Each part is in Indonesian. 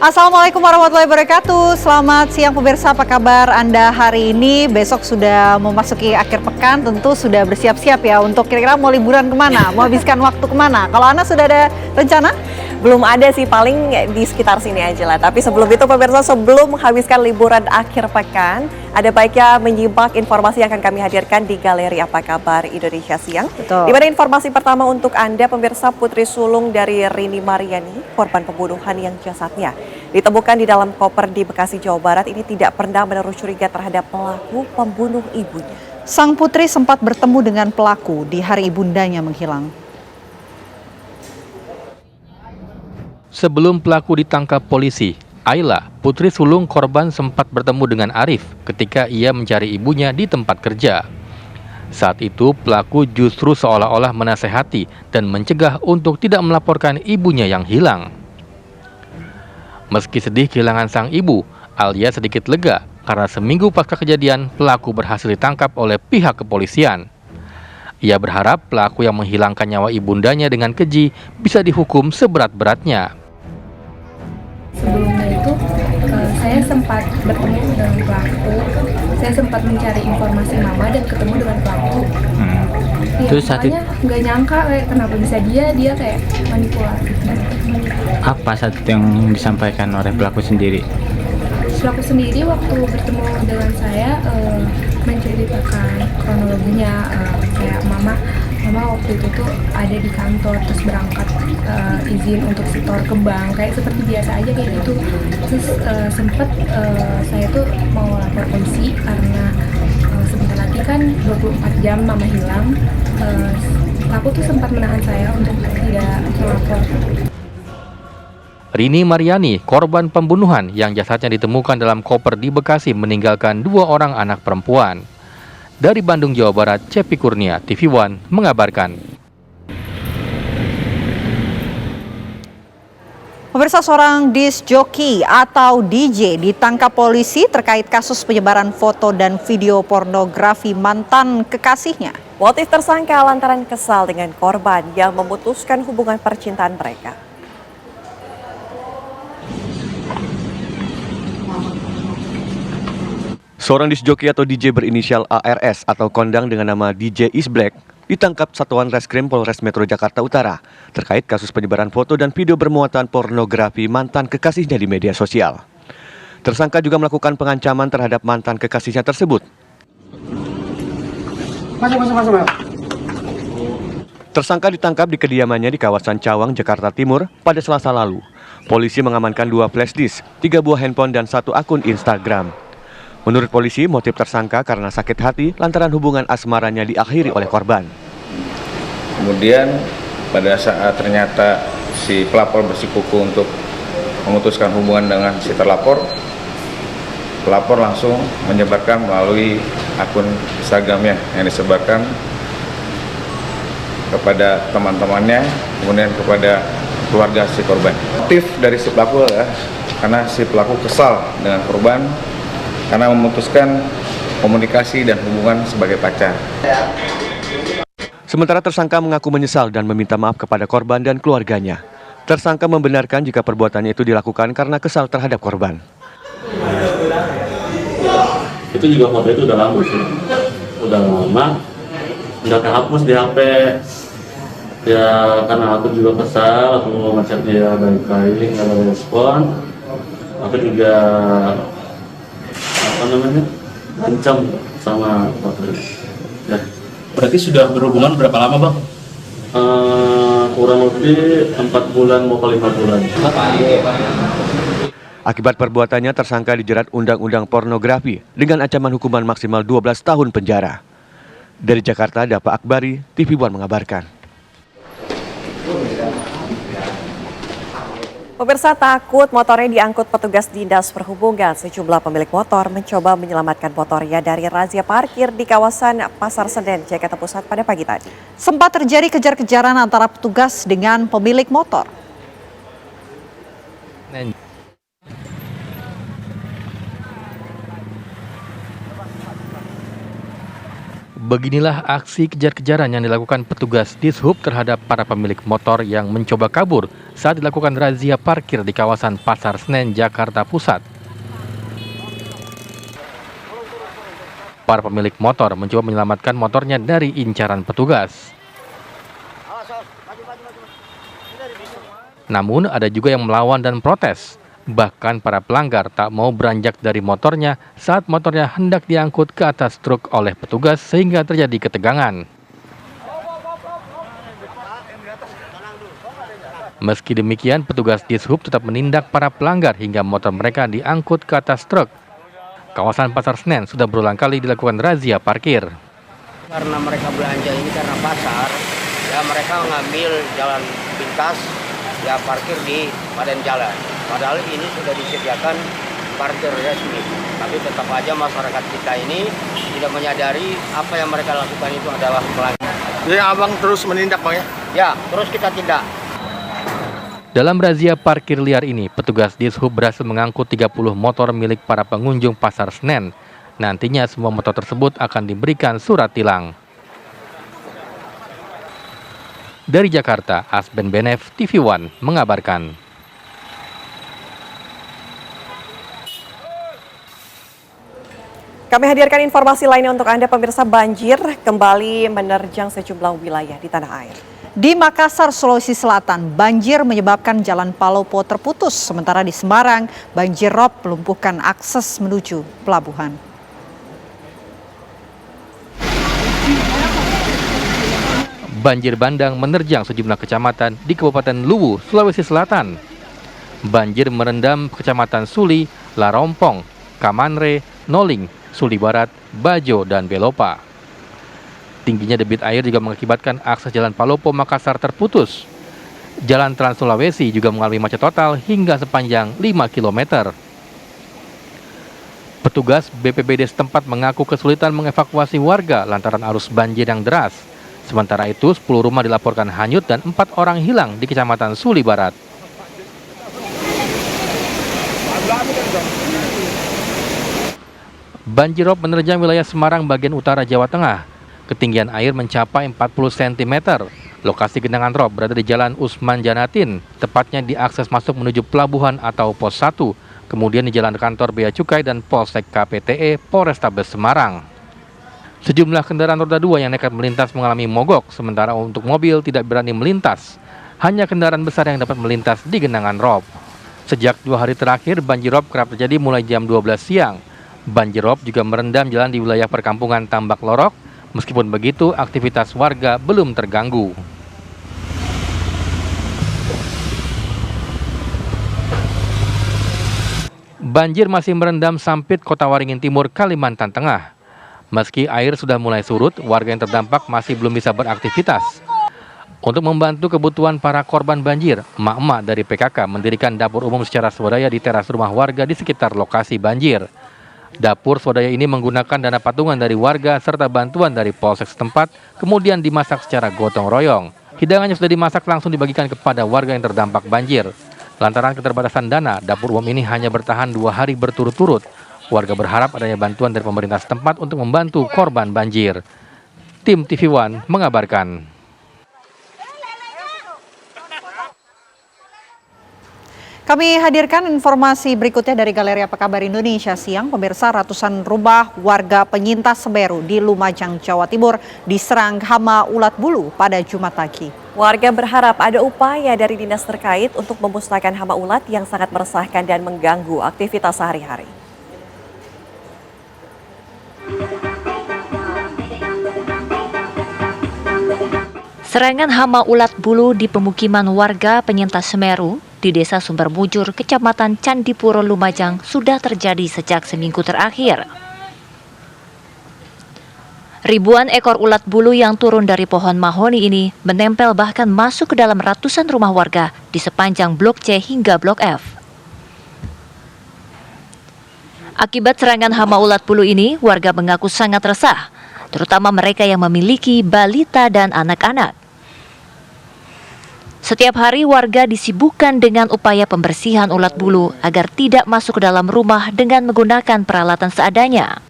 Assalamualaikum warahmatullahi wabarakatuh. Selamat siang pemirsa, apa kabar Anda hari ini? Besok sudah memasuki akhir pekan, tentu sudah bersiap-siap ya untuk kira-kira mau liburan kemana, mau habiskan waktu kemana. Kalau Anda sudah ada rencana? Belum ada sih, paling di sekitar sini aja lah. Tapi sebelum itu pemirsa, sebelum menghabiskan liburan akhir pekan, ada baiknya menyimak informasi yang akan kami hadirkan di Galeri Apa Kabar Indonesia Siang. Betul. Di mana informasi pertama untuk Anda pemirsa, putri sulung dari Rini Mariani, korban pembunuhan yang jasadnya ditemukan di dalam koper di Bekasi, Jawa Barat, ini tidak pernah menaruh curiga terhadap pelaku pembunuh ibunya. Sang putri sempat bertemu dengan pelaku di hari ibundanya menghilang. Sebelum pelaku ditangkap polisi, Ayla, putri sulung korban, sempat bertemu dengan Arif ketika ia mencari ibunya di tempat kerja. Saat itu pelaku justru seolah-olah menasehati dan mencegah untuk tidak melaporkan ibunya yang hilang. Meski sedih kehilangan sang ibu, Alia sedikit lega karena seminggu pasca kejadian pelaku berhasil ditangkap oleh pihak kepolisian. Ia berharap pelaku yang menghilangkan nyawa ibundanya dengan keji bisa dihukum seberat-beratnya. Sebelumnya itu saya sempat bertemu dengan pelaku, saya sempat mencari informasi mama dan ketemu dengan pelaku. Ya, Terus makanya nggak nyangka kenapa bisa dia kayak manipulatif. apa saat yang disampaikan oleh pelaku sendiri? Pelaku sendiri waktu bertemu dengan saya menceritakan kronologinya, kayak mama waktu itu tuh ada di kantor terus berangkat izin untuk setor ke bank, kayak seperti biasa aja kayak gitu. Terus sempet saya tuh mau lapor polisi karena sebentar lagi kan 24 jam mama hilang. Pelaku tuh sempat menahan saya untuk tidak melapor. Rini Mariani, korban pembunuhan yang jasadnya ditemukan dalam koper di Bekasi, meninggalkan 2 orang anak perempuan. Dari Bandung, Jawa Barat, Cepi Kurnia, TV One mengabarkan. Pemirsa, seorang disc jockey atau DJ ditangkap polisi terkait kasus penyebaran foto dan video pornografi mantan kekasihnya. Motif tersangka lantaran kesal dengan korban yang memutuskan hubungan percintaan mereka. Seorang disc jockey atau DJ berinisial ARS atau kondang dengan nama DJ Is Black ditangkap Satuan Reskrim Polres Metro Jakarta Utara terkait kasus penyebaran foto dan video bermuatan pornografi mantan kekasihnya di media sosial. Tersangka juga melakukan pengancaman terhadap mantan kekasihnya tersebut. Tersangka ditangkap di kediamannya di kawasan Cawang, Jakarta Timur pada Selasa lalu. Polisi mengamankan 2 flash disk, 3 buah handphone dan 1 akun Instagram. Menurut polisi, motif tersangka karena sakit hati lantaran hubungan asmaranya diakhiri oleh korban. Kemudian pada saat ternyata si pelapor bersikukuh untuk memutuskan hubungan dengan si terlapor, pelapor langsung menyebarkan melalui akun Instagramnya yang disebarkan kepada teman-temannya, kemudian kepada keluarga si korban. Motif dari si pelaku adalah karena si pelaku kesal dengan korban karena memutuskan komunikasi dan hubungan sebagai pacar. Sementara tersangka mengaku menyesal dan meminta maaf kepada korban dan keluarganya. Tersangka membenarkan jika perbuatannya itu dilakukan karena kesal terhadap korban. Itu juga foto itu udah lama sih, udah lama, nggak kehapus di HP. Ya karena aku juga kesal, aku mau ngechat dia baik-baik, nggak ada respon. Aku juga ancam sama foto ya. Berarti sudah berhubungan berapa lama, Bang? Kurang lebih 4 bulan mau ke 5 bulan. Akibat perbuatannya, tersangka dijerat Undang-Undang Pornografi dengan ancaman hukuman maksimal 12 tahun penjara. Dari Jakarta, Dapa Akbari, TV One mengabarkan. Pemirsa, takut motornya diangkut petugas Dinas Perhubungan, sejumlah pemilik motor mencoba menyelamatkan motornya dari razia parkir di kawasan Pasar Senen, Jakarta Pusat pada pagi tadi. Sempat terjadi kejar-kejaran antara petugas dengan pemilik motor. Beginilah aksi kejar-kejaran yang dilakukan petugas Dishub terhadap para pemilik motor yang mencoba kabur saat dilakukan razia parkir di kawasan Pasar Senen, Jakarta Pusat. Para pemilik motor mencoba menyelamatkan motornya dari incaran petugas. Namun ada juga yang melawan dan protes. Bahkan para pelanggar tak mau beranjak dari motornya saat motornya hendak diangkut ke atas truk oleh petugas sehingga terjadi ketegangan. Meski demikian, petugas Dishub tetap menindak para pelanggar hingga motor mereka diangkut ke atas truk. Kawasan Pasar Senen sudah berulang kali dilakukan razia parkir. Karena mereka belanja ini karena pasar, ya mereka mengambil jalan pintas, ya parkir di badan jalan. Padahal ini sudah disediakan parkir resmi, tapi tetap aja masyarakat kita ini tidak menyadari apa yang mereka lakukan itu adalah pelanggaran. Jadi abang terus menindak bang ya? Ya, terus kita tindak. Dalam razia parkir liar ini, petugas Dishub berhasil mengangkut 30 motor milik para pengunjung Pasar Senen. Nantinya semua motor tersebut akan diberikan surat tilang. Dari Jakarta, Asben Benef, TV One mengabarkan. Kami hadirkan informasi lainnya untuk Anda pemirsa. Banjir kembali menerjang sejumlah wilayah di tanah air. Di Makassar, Sulawesi Selatan, banjir menyebabkan jalan Palopo terputus. Sementara di Semarang, banjir rob melumpuhkan akses menuju pelabuhan. Banjir bandang menerjang sejumlah kecamatan di Kabupaten Luwu, Sulawesi Selatan. Banjir merendam kecamatan Suli, Larompong, Kamanre, Noling, Suli Barat, Bajo, dan Belopa. Tingginya debit air juga mengakibatkan akses jalan Palopo Makassar terputus. Jalan Trans Sulawesi juga mengalami macet total hingga sepanjang 5 km. Petugas BPBD setempat mengaku kesulitan mengevakuasi warga lantaran arus banjir yang deras. Sementara itu, 10 rumah dilaporkan hanyut dan 4 orang hilang di Kecamatan Suli Barat. Banjirop menerjang wilayah Semarang bagian utara Jawa Tengah. Ketinggian air mencapai 40 cm. Lokasi genangan rob berada di Jalan Usman Janatin, tepatnya di akses masuk menuju pelabuhan atau Pos 1, kemudian di Jalan Kantor Bea Cukai dan Polsek KPTE Polrestabes Semarang. Sejumlah kendaraan roda 2 yang nekat melintas mengalami mogok, sementara untuk mobil tidak berani melintas. Hanya kendaraan besar yang dapat melintas di genangan rob. Sejak 2 hari terakhir, banjir rob kerap terjadi mulai jam 12 siang. Banjir rob juga merendam jalan di wilayah perkampungan Tambak Lorok. Meskipun begitu, aktivitas warga belum terganggu. Banjir masih merendam Sampit, Kota Waringin Timur, Kalimantan Tengah. Meski air sudah mulai surut, warga yang terdampak masih belum bisa beraktivitas. Untuk membantu kebutuhan para korban banjir, emak-emak dari PKK mendirikan dapur umum secara swadaya di teras rumah warga di sekitar lokasi banjir. Dapur swadaya ini menggunakan dana patungan dari warga serta bantuan dari polsek setempat, kemudian dimasak secara gotong royong. Hidangannya sudah dimasak langsung dibagikan kepada warga yang terdampak banjir. Lantaran keterbatasan dana, dapur umum ini hanya bertahan 2 hari berturut-turut. Warga berharap adanya bantuan dari pemerintah setempat untuk membantu korban banjir. Tim TV One mengabarkan. Kami hadirkan informasi berikutnya dari Galeri Apa Kabar Indonesia Siang. Pemirsa, ratusan rumah warga penyintas Semeru di Lumajang, Jawa Timur diserang hama ulat bulu pada Jumat pagi. Warga berharap ada upaya dari dinas terkait untuk memusnahkan hama ulat yang sangat meresahkan dan mengganggu aktivitas sehari-hari. Serangan hama ulat bulu di pemukiman warga penyintas Semeru di Desa Sumbermujur, Kecamatan Candipuro, Lumajang sudah terjadi sejak seminggu terakhir. Ribuan ekor ulat bulu yang turun dari pohon mahoni ini menempel bahkan masuk ke dalam ratusan rumah warga di sepanjang Blok C hingga Blok F. Akibat serangan hama ulat bulu ini, warga mengaku sangat resah, terutama mereka yang memiliki balita dan anak-anak. Setiap hari warga disibukkan dengan upaya pembersihan ulat bulu agar tidak masuk ke dalam rumah dengan menggunakan peralatan seadanya.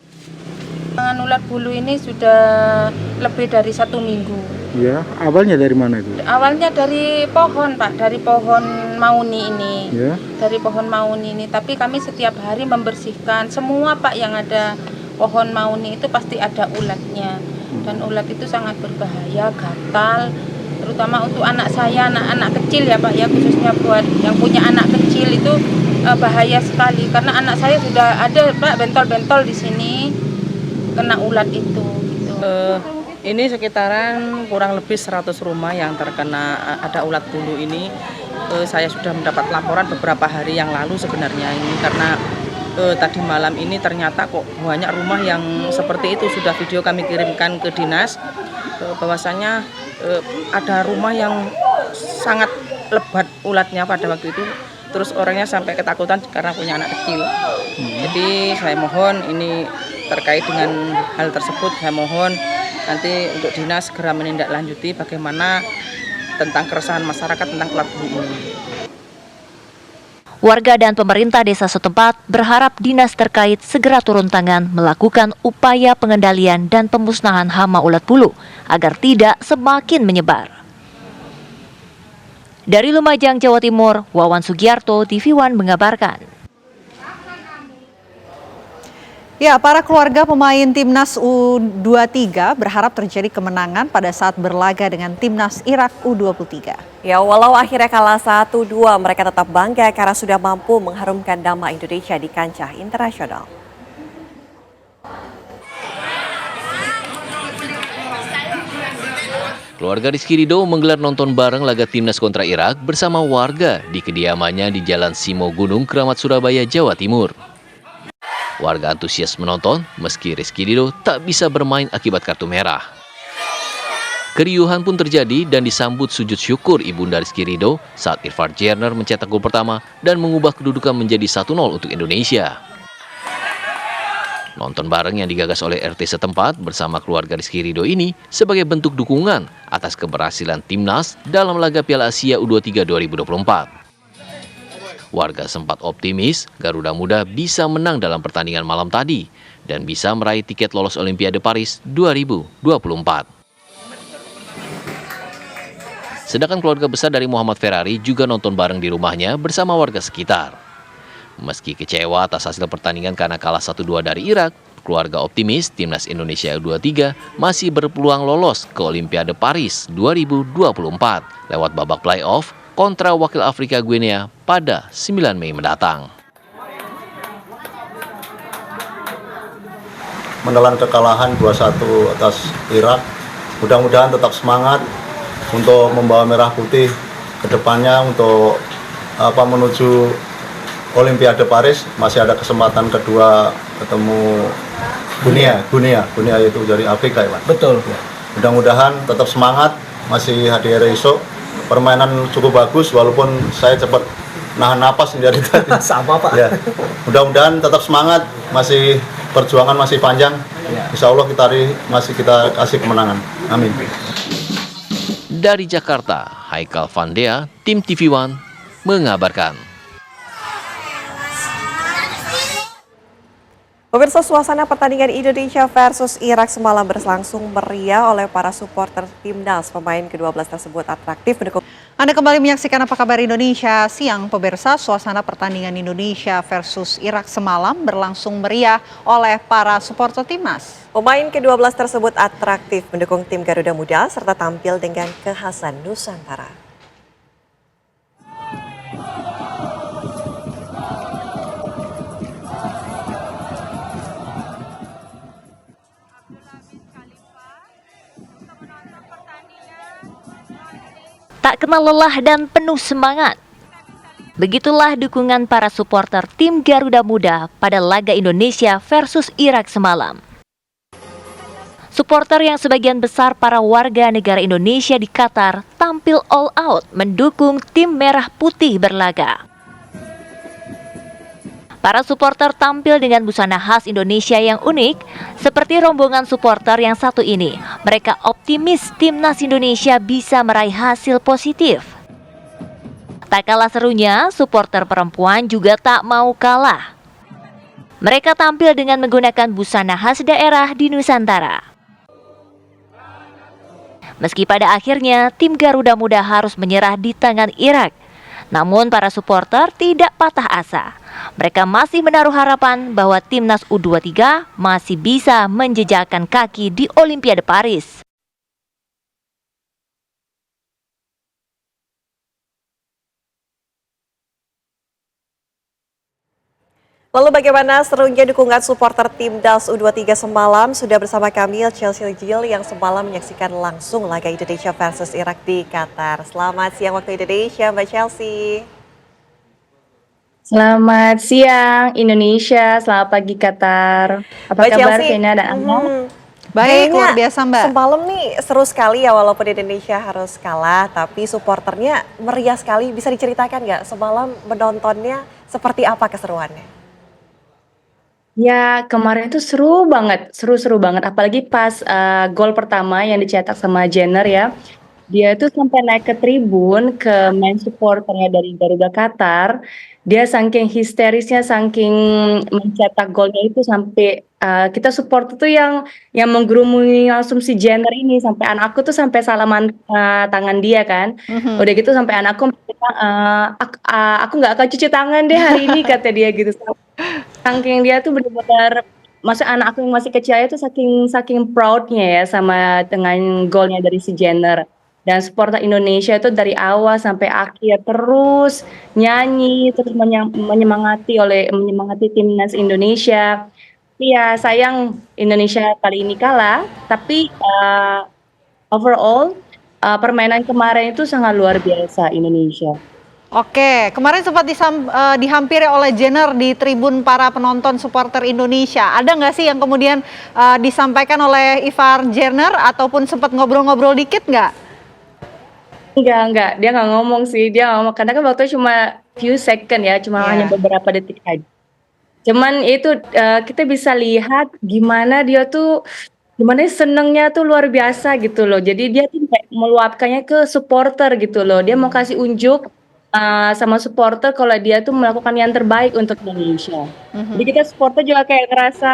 Serangan ulat bulu ini sudah lebih dari 1 minggu. Ya, awalnya dari mana itu? Awalnya dari pohon, Pak, dari pohon mauni ini. Ya. Dari pohon mauni ini, tapi kami setiap hari membersihkan semua, Pak, yang ada pohon mauni itu pasti ada ulatnya. Dan ulat itu sangat berbahaya, gatal, terutama untuk anak saya, anak-anak kecil ya, Pak, ya, khususnya buat yang punya anak kecil itu bahaya sekali karena anak saya sudah ada, Pak, bentol-bentol di sini kena ulat itu gitu. Ini sekitaran kurang lebih 100 rumah yang terkena ada ulat bulu ini. Saya sudah mendapat laporan beberapa hari yang lalu sebenarnya ini karena tadi malam ini ternyata kok banyak rumah yang seperti itu. Sudah video kami kirimkan ke dinas bahwasanya ada rumah yang sangat lebat ulatnya pada waktu itu. Terus orangnya sampai ketakutan karena punya anak kecil. Jadi saya mohon ini terkait dengan hal tersebut, saya mohon nanti untuk dinas segera menindaklanjuti bagaimana tentang keresahan masyarakat tentang ulat bulu ini. Warga dan pemerintah desa setempat berharap dinas terkait segera turun tangan melakukan upaya pengendalian dan pemusnahan hama ulat bulu agar tidak semakin menyebar. Dari Lumajang, Jawa Timur, Wawan Sugiarto, TV One mengabarkan. Ya, para keluarga pemain Timnas U23 berharap terjadi kemenangan pada saat berlaga dengan Timnas Irak U23. Ya, walau akhirnya kalah 1-2, mereka tetap bangga karena sudah mampu mengharumkan nama Indonesia di kancah internasional. Keluarga Rizky Ridho menggelar nonton bareng laga Timnas kontra Irak bersama warga di kediamannya di Jalan Simo Gunung, Kramat, Surabaya, Jawa Timur. Warga antusias menonton meski Rizky Ridho tak bisa bermain akibat kartu merah. Keriuhan pun terjadi dan disambut sujud syukur ibunda Rizky Ridho saat Irfan Jerner mencetak gol pertama dan mengubah kedudukan menjadi 1-0 untuk Indonesia. Nonton bareng yang digagas oleh RT setempat bersama keluarga Rizky Ridho ini sebagai bentuk dukungan atas keberhasilan Timnas dalam laga Piala Asia U23 2024. Warga sempat optimis Garuda Muda bisa menang dalam pertandingan malam tadi dan bisa meraih tiket lolos Olimpiade Paris 2024. Sedangkan keluarga besar dari Muhammad Ferrari juga nonton bareng di rumahnya bersama warga sekitar. Meski kecewa atas hasil pertandingan karena kalah 1-2 dari Irak, keluarga optimis Timnas Indonesia U23 masih berpeluang lolos ke Olimpiade Paris 2024 lewat babak playoff kontra wakil Afrika Guinea pada 9 Mei mendatang. Menelan kekalahan 2-1 atas Irak, mudah-mudahan tetap semangat untuk membawa merah putih ke depannya untuk menuju Olimpiade Paris. Masih ada kesempatan kedua ketemu Guinea itu dari Afrika, ya, Pak. Betul. Mudah-mudahan tetap semangat, masih hari esok. Permainan cukup bagus walaupun saya cepat nahan napas dari tadi. Sama, Pak. Ya. Mudah-mudahan tetap semangat, masih perjuangan masih panjang. Insya Allah kita kasih kemenangan. Amin. Dari Jakarta, Haikal Vandea, tim TV One mengabarkan. Pemirsa, suasana pertandingan Indonesia versus Irak semalam berlangsung meriah oleh para supporter Timnas. Pemain ke-12 tersebut atraktif mendukung. Anda kembali menyaksikan Apa Kabar Indonesia Siang. Pemirsa, suasana pertandingan Indonesia versus Irak semalam berlangsung meriah oleh para supporter Timnas. Pemain ke-12 tersebut atraktif mendukung tim Garuda Muda serta tampil dengan kekhasan Nusantara. Tak kenal lelah dan penuh semangat. Begitulah dukungan para supporter tim Garuda Muda pada laga Indonesia versus Irak semalam. Supporter yang sebagian besar para warga negara Indonesia di Qatar tampil all out mendukung tim merah putih berlaga. Para supporter tampil dengan busana khas Indonesia yang unik, seperti rombongan supporter yang satu ini. Mereka optimis Timnas Indonesia bisa meraih hasil positif. Tak kalah serunya, supporter perempuan juga tak mau kalah. Mereka tampil dengan menggunakan busana khas daerah di Nusantara. Meski pada akhirnya tim Garuda Muda harus menyerah di tangan Irak, namun para supporter tidak patah asa. Mereka masih menaruh harapan bahwa timnas U23 masih bisa menjejakkan kaki di Olimpiade Paris. Lalu bagaimana serunya dukungan supporter Timnas U23 semalam? Sudah bersama kami Chelsea Gil yang semalam menyaksikan langsung laga Indonesia versus Irak di Qatar. Selamat siang waktu Indonesia, Mbak Chelsea. Selamat siang Indonesia, selamat pagi Qatar. Apa Mbak kabar Chelsea? Vena dan Anda? Baik, luar biasa Mbak. Semalam nih seru sekali ya walaupun Indonesia harus kalah, tapi supporternya meriah sekali. Bisa diceritakan nggak semalam menontonnya seperti apa keseruannya? Ya kemarin itu seru banget, seru-seru banget. Apalagi pas gol pertama yang dicetak sama Jenner ya. Dia tuh sampai naik ke tribun ke main supporternya dari Garuda Qatar. Dia saking histerisnya, saking mencetak golnya itu sampai kita support itu yang menggerumuni langsung si Jenner ini sampai anakku tuh sampai salaman tangan dia kan. Udah gitu sampai anakku bilang, aku nggak akan cuci tangan deh hari ini kata dia gitu. Saking dia tuh benar-benar masa anak aku yang masih kecil itu saking proudnya ya sama dengan golnya dari si Jenner. Dan supporter Indonesia itu dari awal sampai akhir terus nyanyi, terus menyemangati timnas Indonesia. Iya, sayang Indonesia kali ini kalah, tapi overall permainan kemarin itu sangat luar biasa Indonesia. Oke, kemarin sempat dihampiri oleh Jenner di tribun para penonton supporter Indonesia. Ada nggak sih yang kemudian disampaikan oleh Ivar Jenner ataupun sempat ngobrol-ngobrol dikit nggak? Enggak, dia nggak ngomong sih, dia ngomong karena kan waktu cuma few second ya, cuma hanya beberapa detik aja. Cuman itu kita bisa lihat gimana dia tuh, gimana senengnya tuh luar biasa gitu loh. Jadi dia tuh kayak meluapkannya ke supporter gitu loh. Dia mau kasih unjuk sama supporter kalau dia tuh melakukan yang terbaik untuk Indonesia. Jadi kita supporter juga kayak ngerasa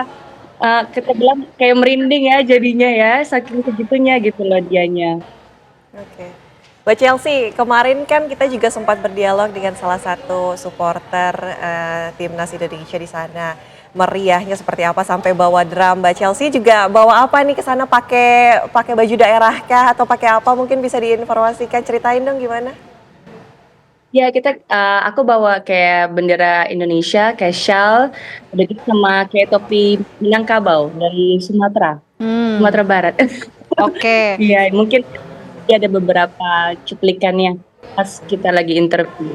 kita bilang kayak merinding ya jadinya ya, saking segitunya gitu loh dianya. Oke. Mbak Chelsea, kemarin kan kita juga sempat berdialog dengan salah satu supporter timnas Indonesia di sana. Meriahnya seperti apa sampai bawa drum. Mbak Chelsea juga bawa apa nih ke sana, pakai baju daerah kah atau pakai apa? Mungkin bisa diinformasikan, ceritain dong gimana? Ya aku bawa kayak bendera Indonesia, kayak shawl, udah gitu sama kayak topi Minangkabau dari Sumatera Barat. Oke. Iya, mungkin ada beberapa cuplikannya pas kita lagi interview.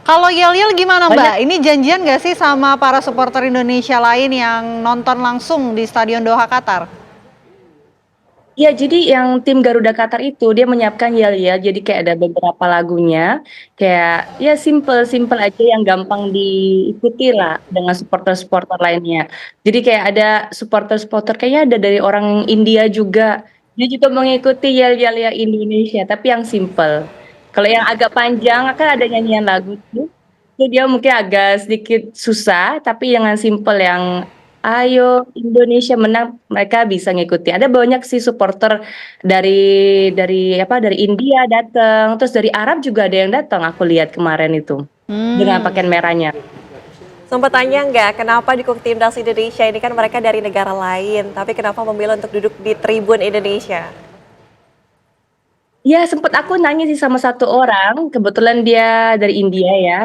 Kalau yel-yel gimana Mbak? Ini janjian nggak sih sama para supporter Indonesia lain yang nonton langsung di Stadion Doha Qatar? Iya, jadi yang tim Garuda Qatar itu dia menyiapkan yel-yel, jadi kayak ada beberapa lagunya, kayak ya simple aja yang gampang diikuti lah dengan supporter-supporter lainnya. Jadi kayak ada supporter-supporter kayaknya ada dari orang India juga, dia juga mengikuti yel-yel yang Indonesia, tapi yang simple. Kalau yang agak panjang kan ada nyanyian lagu tuh, itu dia mungkin agak sedikit susah, tapi yang simple yang ayo Indonesia menang, mereka bisa ngikuti. Ada banyak sih supporter dari India datang, terus dari Arab juga ada yang datang. Aku lihat kemarin itu dengan pakaian merahnya. Sempat tanya nggak kenapa dukung timnas Indonesia ini kan mereka dari negara lain, tapi kenapa memilih untuk duduk di tribun Indonesia? Ya sempat aku nanya sih sama satu orang, kebetulan dia dari India ya.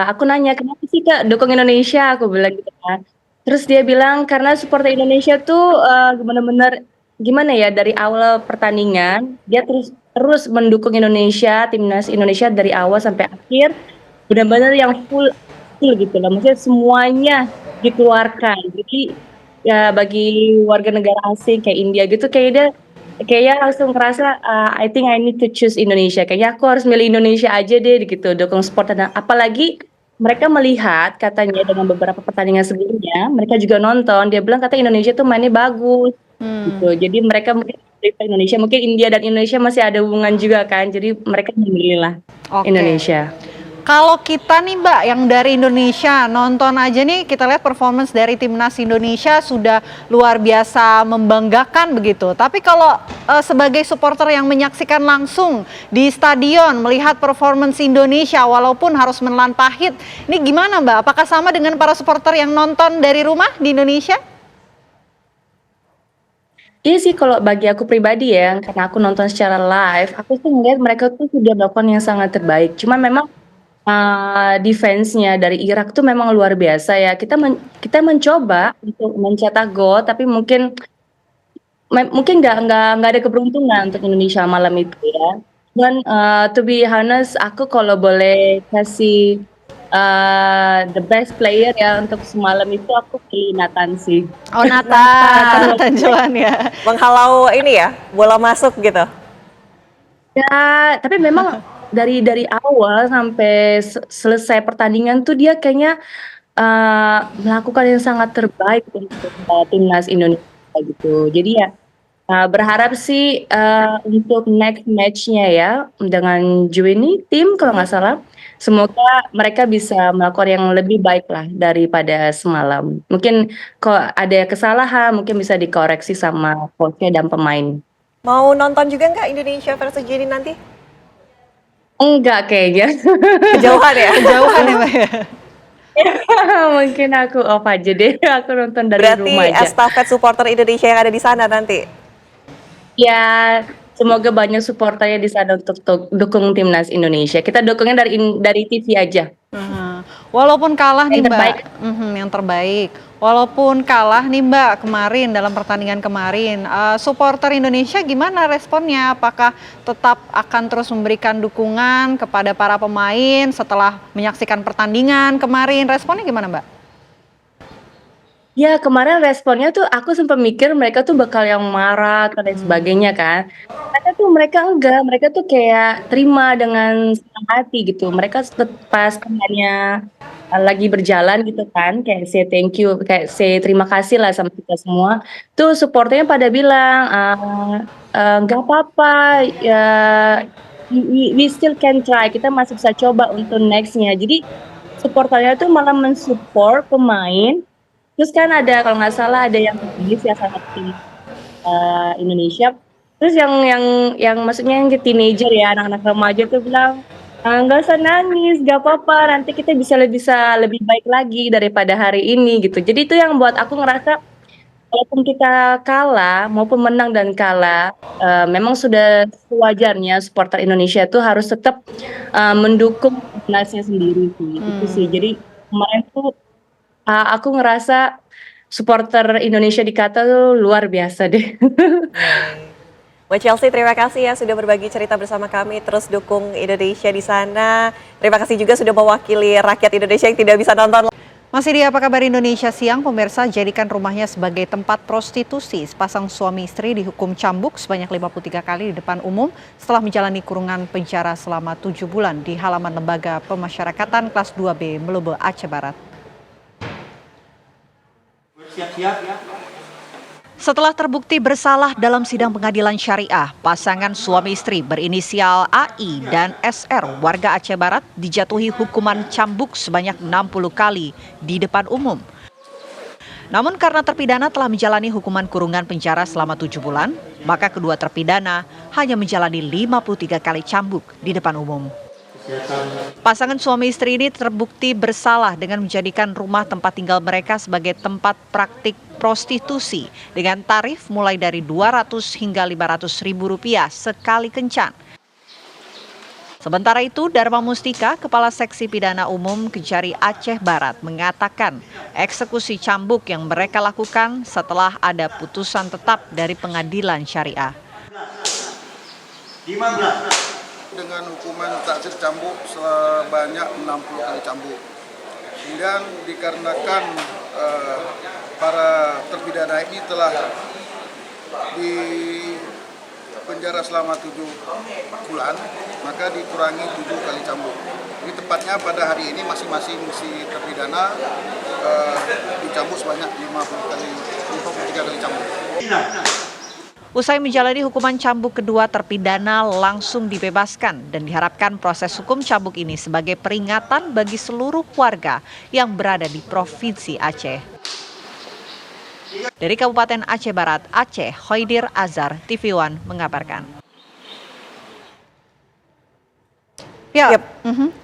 Aku nanya kenapa sih Kak dukung Indonesia, aku bilang gitu kan. Terus dia bilang karena supporter Indonesia tuh benar-benar gimana ya, dari awal pertandingan dia terus mendukung Indonesia, timnas Indonesia dari awal sampai akhir, benar-benar yang full gitu loh. Maksudnya semuanya dikeluarkan. Jadi ya bagi warga negara asing kayak India gitu kayaknya langsung ngerasa I think I need to choose Indonesia. Kayaknya aku harus milih Indonesia aja deh gitu, dukung sport. Dan apalagi mereka melihat katanya dengan beberapa pertandingan sebelumnya, mereka juga nonton, dia bilang kata Indonesia tuh mainnya bagus gitu. Jadi mereka mungkin Indonesia, mungkin India dan Indonesia masih ada hubungan juga kan. Jadi mereka memilih lah Indonesia. Kalau kita nih Mbak yang dari Indonesia nonton aja nih, kita lihat performance dari timnas Indonesia sudah luar biasa membanggakan begitu. Tapi kalau sebagai supporter yang menyaksikan langsung di stadion melihat performance Indonesia walaupun harus menelan pahit, ini gimana Mbak? Apakah sama dengan para supporter yang nonton dari rumah di Indonesia? Iya sih, kalau bagi aku pribadi ya, karena aku nonton secara live, aku tuh ngeliat mereka tuh sudah melakukan yang sangat terbaik. Cuman memang defense-nya dari Irak tuh memang luar biasa ya. Kita mencoba untuk mencetak gol, tapi mungkin nggak ada keberuntungan untuk Indonesia malam itu ya. Dan to be honest, aku kalau boleh kasih the best player ya untuk semalam itu aku pilih Nathan sih. Oh, Nathan Joan ya. Menghalau ini ya, bola masuk gitu. Ya, tapi memang dari awal sampai selesai pertandingan tuh dia kayaknya melakukan yang sangat terbaik untuk timnas Indonesia gitu. Jadi ya berharap sih untuk next match-nya ya dengan Juini tim kalau nggak salah, semoga mereka bisa melakukan yang lebih baik lah daripada semalam. Mungkin kok ada kesalahan mungkin bisa dikoreksi sama coach-nya dan pemain. Mau nonton juga nggak Indonesia versus Gini nanti? Enggak kayaknya. Kejauhan ya? Kejauhan ya Mbak ya? Mungkin aku off aja deh, aku nonton dari rumah aja. Berarti estafet supporter Indonesia yang ada di sana nanti? Ya, semoga banyak supporternya di sana untuk dukung timnas Indonesia. Kita dukungnya dari TV aja. Walaupun kalah nih Yang Mbak, terbaik. yang terbaik. Walaupun kalah nih Mbak kemarin dalam pertandingan kemarin, supporter Indonesia gimana responnya? Apakah tetap akan terus memberikan dukungan kepada para pemain setelah menyaksikan pertandingan kemarin? Responnya gimana Mbak? Ya kemarin responnya tuh aku sempat mikir mereka tuh bakal yang marah dan lain sebagainya kan. Ternyata tuh mereka enggak, mereka tuh kayak terima dengan senang hati gitu. Mereka pas temannya lagi berjalan gitu kan, kayak say thank you, kayak say terima kasih lah sama kita semua. Tuh supporternya pada bilang nggak apa-apa, ya we still can try. Kita masih bisa coba untuk nextnya. Jadi supporternya tuh malah mensupport pemain. Terus kan ada kalau nggak salah ada yang Inggris ya sama tim Indonesia. Terus yang maksudnya yang teenager ya anak-anak remaja tuh bilang nggak usah nangis, nggak apa-apa, nanti kita bisa lebih baik lagi daripada hari ini gitu. Jadi itu yang buat aku ngerasa walaupun kita kalah maupun menang dan kalah, memang sudah sewajarnya supporter Indonesia tuh harus tetap mendukung timnasnya sendiri sih. Itu sih. Jadi kemarin tuh aku ngerasa supporter Indonesia di Qatar tuh luar biasa deh. Mbak Chelsea, terima kasih ya sudah berbagi cerita bersama kami, terus dukung Indonesia di sana. Terima kasih juga sudah mewakili rakyat Indonesia yang tidak bisa nonton. Masih di Apa Kabar Indonesia Siang, pemirsa jadikan rumahnya sebagai tempat prostitusi. Sepasang suami istri dihukum cambuk sebanyak 53 kali di depan umum setelah menjalani kurungan penjara selama 7 bulan di halaman Lembaga Pemasyarakatan kelas 2B Melubo, Aceh Barat. Setelah terbukti bersalah dalam sidang pengadilan syariah, pasangan suami istri berinisial AI dan SR warga Aceh Barat dijatuhi hukuman cambuk sebanyak 60 kali di depan umum. Namun karena terpidana telah menjalani hukuman kurungan penjara selama 7 bulan, maka kedua terpidana hanya menjalani 53 kali cambuk di depan umum. Pasangan suami istri ini terbukti bersalah dengan menjadikan rumah tempat tinggal mereka sebagai tempat praktik prostitusi dengan tarif mulai dari 200 hingga 500 ribu rupiah sekali kencan. Sementara itu, Dharma Mustika, Kepala Seksi Pidana Umum Kejari Aceh Barat, mengatakan eksekusi cambuk yang mereka lakukan setelah ada putusan tetap dari pengadilan syariah. 15. Dengan hukuman taksir cambuk sebanyak 60 kali cambuk. Kemudian dikarenakan para terpidana ini telah di penjara selama 7 bulan, maka dikurangi 7 kali cambuk. Jadi tepatnya pada hari ini masing-masing si terpidana dicambuk sebanyak 53 kali cambuk. Usai menjalani hukuman cambuk kedua, terpidana langsung dibebaskan dan diharapkan proses hukum cambuk ini sebagai peringatan bagi seluruh warga yang berada di Provinsi Aceh. Dari Kabupaten Aceh Barat, Aceh, Hoidir Azhar, TV One mengabarkan.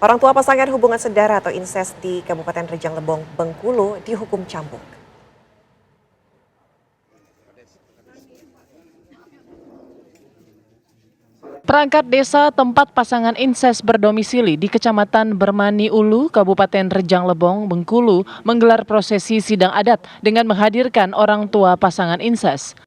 Orang tua pasangan hubungan saudara atau incest di Kabupaten Rejang Lebong, Bengkulu dihukum cambuk. Perangkat desa tempat pasangan incest berdomisili di Kecamatan Bermani Ulu, Kabupaten Rejang Lebong, Bengkulu, menggelar prosesi sidang adat dengan menghadirkan orang tua pasangan incest.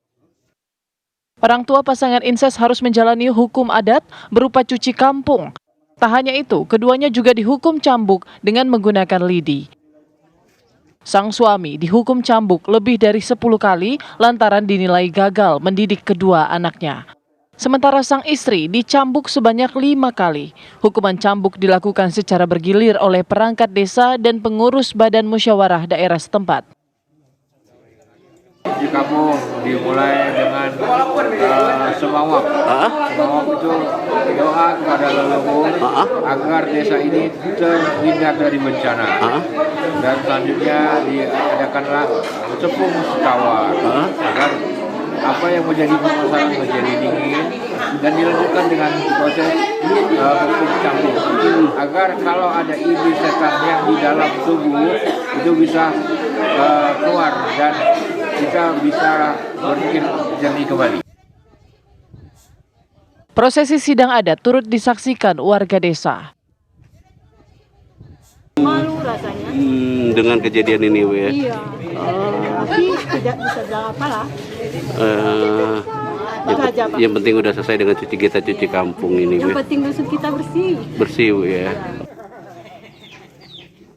Orang tua pasangan incest harus menjalani hukum adat berupa cuci kampung. Tak hanya itu, keduanya juga dihukum cambuk dengan menggunakan lidi. Sang suami dihukum cambuk lebih dari 10 kali lantaran dinilai gagal mendidik kedua anaknya. Sementara sang istri dicambuk sebanyak 5 kali. Hukuman cambuk dilakukan secara bergilir oleh perangkat desa dan pengurus badan musyawarah daerah setempat. Di kampung dimulai dengan semawak. Semawak itu doa kepada leluhur agar desa ini terhindar dari bencana. Dan selanjutnya diadakanlah sepung setawar agar apa yang menjadi permasalahan menjadi dingin dan dilanjutkan dengan proses hukum cambuk agar kalau ada iblis setan yang di dalam tubuh itu bisa keluar dan kita bisa berpikir jernih kembali. Prosesi sidang adat turut disaksikan warga desa. Malu rasanya. Dengan kejadian ini, Bu ya? Iya. Tapi tidak bisa bilang apalah. Yang penting udah selesai dengan cuci kampung ini, Bu. Yang penting dusun kita bersih. Bersih, Bu ya.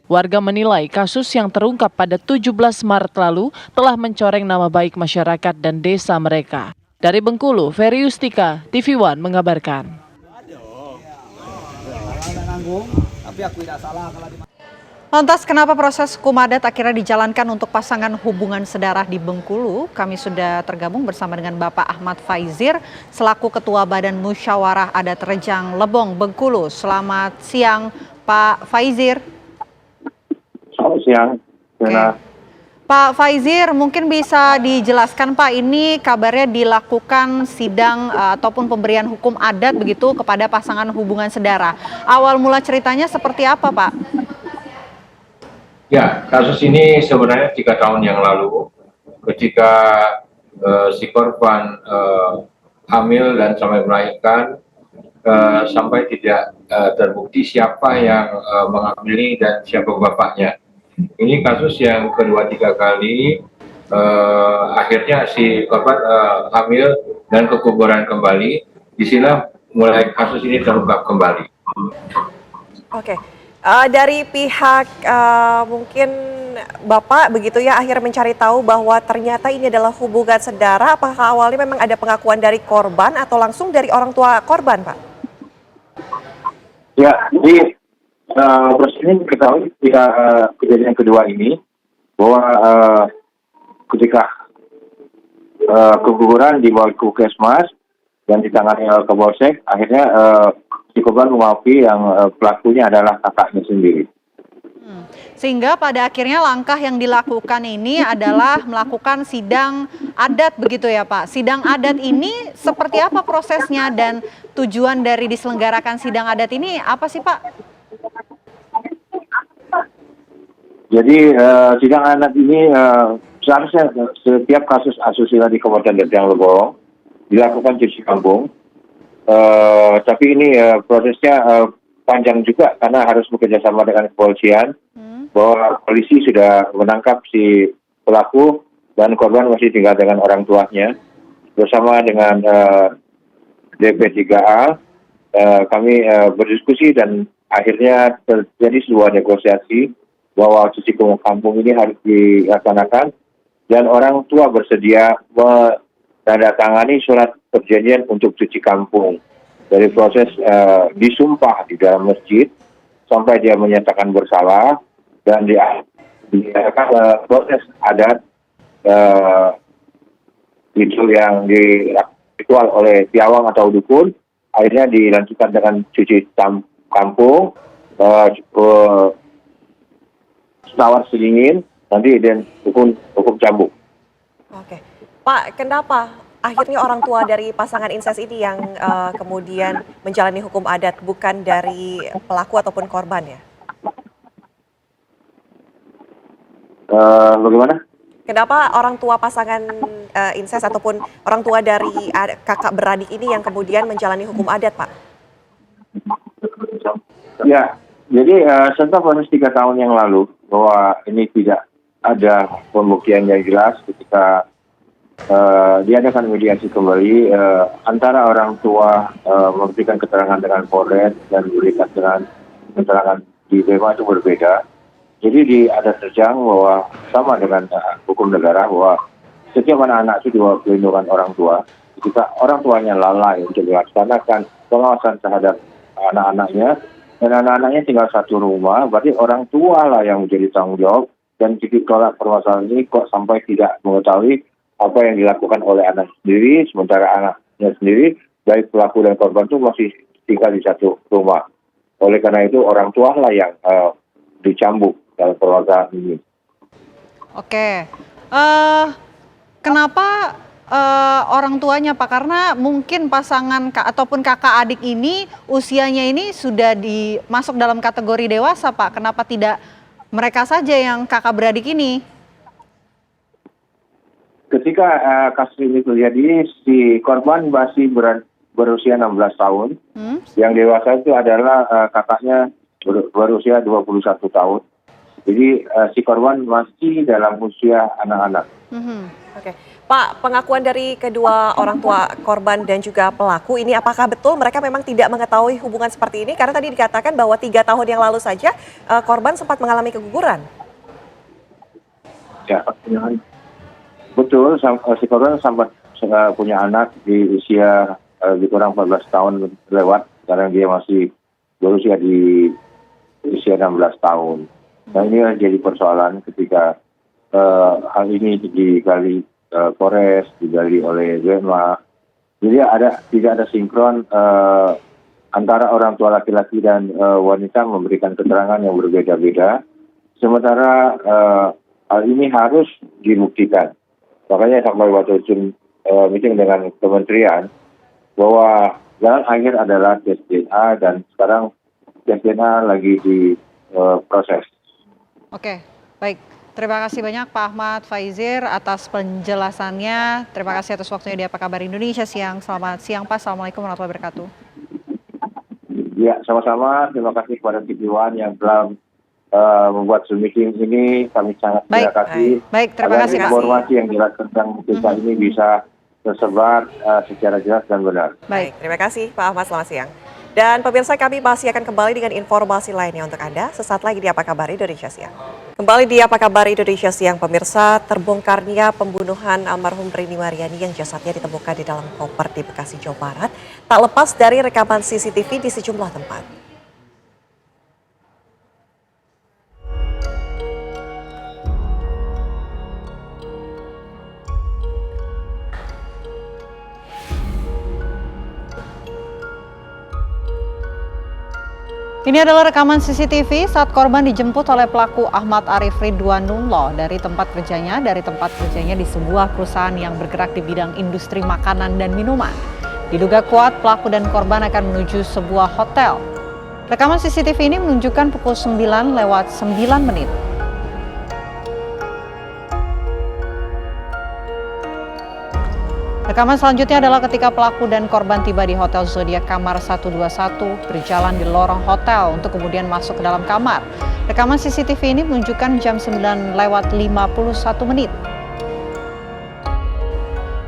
Warga menilai kasus yang terungkap pada 17 Maret lalu telah mencoreng nama baik masyarakat dan desa mereka. Dari Bengkulu, Ferry Yustika, TV One mengabarkan. Lantas kenapa proses hukum adat akhirnya dijalankan untuk pasangan hubungan sedarah di Bengkulu? Kami sudah tergabung bersama dengan Bapak Ahmad Faizir selaku Ketua Badan Musyawarah Adat Rejang Lebong, Bengkulu. Selamat siang Pak Faizir. Selamat siang. Pak Faizir, mungkin bisa dijelaskan Pak, ini kabarnya dilakukan sidang ataupun pemberian hukum adat begitu kepada pasangan hubungan sedara. Awal mula ceritanya seperti apa Pak? Ya, kasus ini sebenarnya 3 tahun yang lalu ketika si korban hamil dan sampai melahirkan sampai tidak terbukti siapa yang menghamili dan siapa bapaknya. Ini kasus yang kedua 3 kali, akhirnya si korban hamil dan kekuburan kembali. Disinilah mulai kasus ini terungkap kembali. Oke. Dari pihak mungkin Bapak begitu ya akhirnya mencari tahu bahwa ternyata ini adalah hubungan sedara. Apakah awalnya memang ada pengakuan dari korban atau langsung dari orang tua korban, Pak? Ya, jadi proses ini diketahui ketika kejadian kedua ini bahwa ketika keguguran dibawa ke Puskesmas dan ditangani oleh Kapolsek, akhirnya si korban mengakui yang pelakunya adalah kakaknya sendiri. Sehingga pada akhirnya langkah yang dilakukan ini adalah melakukan sidang adat begitu ya Pak. Sidang adat ini seperti apa prosesnya dan tujuan dari diselenggarakan sidang adat ini apa sih Pak? Jadi sidang adat ini seharusnya setiap kasus asusila di Kabupaten Rejang Lebong dilakukan cuci kampung. Tapi ini prosesnya panjang juga karena harus bekerjasama dengan kepolisian. Bahwa polisi sudah menangkap si pelaku dan korban masih tinggal dengan orang tuanya. Bersama dengan DP3A, kami berdiskusi dan akhirnya terjadi sebuah negosiasi bahwa cuci kampung ini harus dilaksanakan dan orang tua bersedia menandatangani surat perjanjian untuk cuci kampung. Dari proses disumpah di dalam masjid sampai dia menyatakan bersalah dan diadakan proses adat itu yang ritual oleh piawang atau dukun, akhirnya dilanjutkan dengan cuci kampung, tawar sedingin, nanti dan hukum cambuk. Oke, Pak, kenapa akhirnya orang tua dari pasangan incest ini yang kemudian menjalani hukum adat, bukan dari pelaku ataupun korban ya? Bagaimana? Kenapa orang tua pasangan incest ataupun orang tua dari kakak beradik ini yang kemudian menjalani hukum adat, Pak? Ya, jadi setelah proses 3 tahun yang lalu bahwa ini tidak ada pembuktian yang jelas ketika diadakan mediasi kembali antara orang tua memberikan keterangan dengan Polres dan memberikan dengan keterangan di BEMA itu berbeda. Jadi ada terjang bahwa sama dengan hukum negara bahwa setiap anak-anak itu di bawah pelindungan orang tua. Ketika orang tuanya lalai untuk melaksanakan pengawasan terhadap anak-anaknya dan anak-anaknya tinggal satu rumah, berarti orang tua lah yang menjadi tanggung jawab. Dan titik tolak permasalahan ini kok sampai tidak mengetahui apa yang dilakukan oleh anak sendiri, sementara anaknya sendiri, baik pelaku dan korban itu masih tinggal di satu rumah. Oleh karena itu orang tua lah yang dicambuk dalam permasalahan ini. Oke, kenapa orang tuanya Pak? Karena mungkin pasangan ataupun kakak adik ini usianya ini sudah masuk dalam kategori dewasa Pak. Kenapa tidak mereka saja yang kakak beradik ini? Ketika kasus ini terjadi, si korban masih berusia 16 tahun. Yang dewasa itu adalah kakaknya berusia 21 tahun. Jadi si korban masih dalam usia anak-anak. Oke, Pak, pengakuan dari kedua orang tua korban dan juga pelaku ini apakah betul mereka memang tidak mengetahui hubungan seperti ini? Karena tadi dikatakan bahwa 3 tahun yang lalu saja korban sempat mengalami keguguran. Ya, betul. Si korban sempat punya anak di usia lebih kurang 14 tahun lewat. Sekarang dia masih berusia di usia 16 tahun. Nah ini jadi persoalan ketika hal ini digali Polres, digali oleh BEMA. Jadi tidak ada sinkron antara orang tua laki-laki dan wanita memberikan keterangan yang berbeda-beda. Sementara hal ini harus dibuktikan. Makanya sampai waktu meeting dengan kementerian bahwa jalan akhir adalah tes DNA dan sekarang tes DNA lagi diproses. Oke, baik. Terima kasih banyak Pak Ahmad Faizir atas penjelasannya. Terima kasih atas waktunya di Apa Kabar Indonesia Siang. Selamat siang Pak. Assalamualaikum warahmatullahi wabarakatuh. Ya, sama-sama. Terima kasih kepada TV1 yang telah membuat Zoom meeting ini. Kami sangat terima kasih. Baik, terima kasih Pak. Informasi yang jelas tentang kita ini bisa tersebar secara jelas dan benar. Baik, terima kasih Pak Ahmad. Selamat siang. Dan pemirsa, kami masih akan kembali dengan informasi lainnya untuk Anda sesaat lagi di Apa Kabar Indonesia Siang. Kembali di Apa Kabar Indonesia Siang, pemirsa, terbongkarnya pembunuhan almarhum Rini Maryani yang jasadnya ditemukan di dalam koper di Bekasi, Jawa Barat, tak lepas dari rekaman CCTV di sejumlah tempat. Ini adalah rekaman CCTV saat korban dijemput oleh pelaku Ahmad Arif Ridwanullah dari tempat kerjanya di sebuah perusahaan yang bergerak di bidang industri makanan dan minuman. Diduga kuat pelaku dan korban akan menuju sebuah hotel. Rekaman CCTV ini menunjukkan pukul 9:09 menit. Rekaman selanjutnya adalah ketika pelaku dan korban tiba di Hotel Zodiac kamar 121 berjalan di lorong hotel untuk kemudian masuk ke dalam kamar. Rekaman CCTV ini menunjukkan jam 9:51 menit.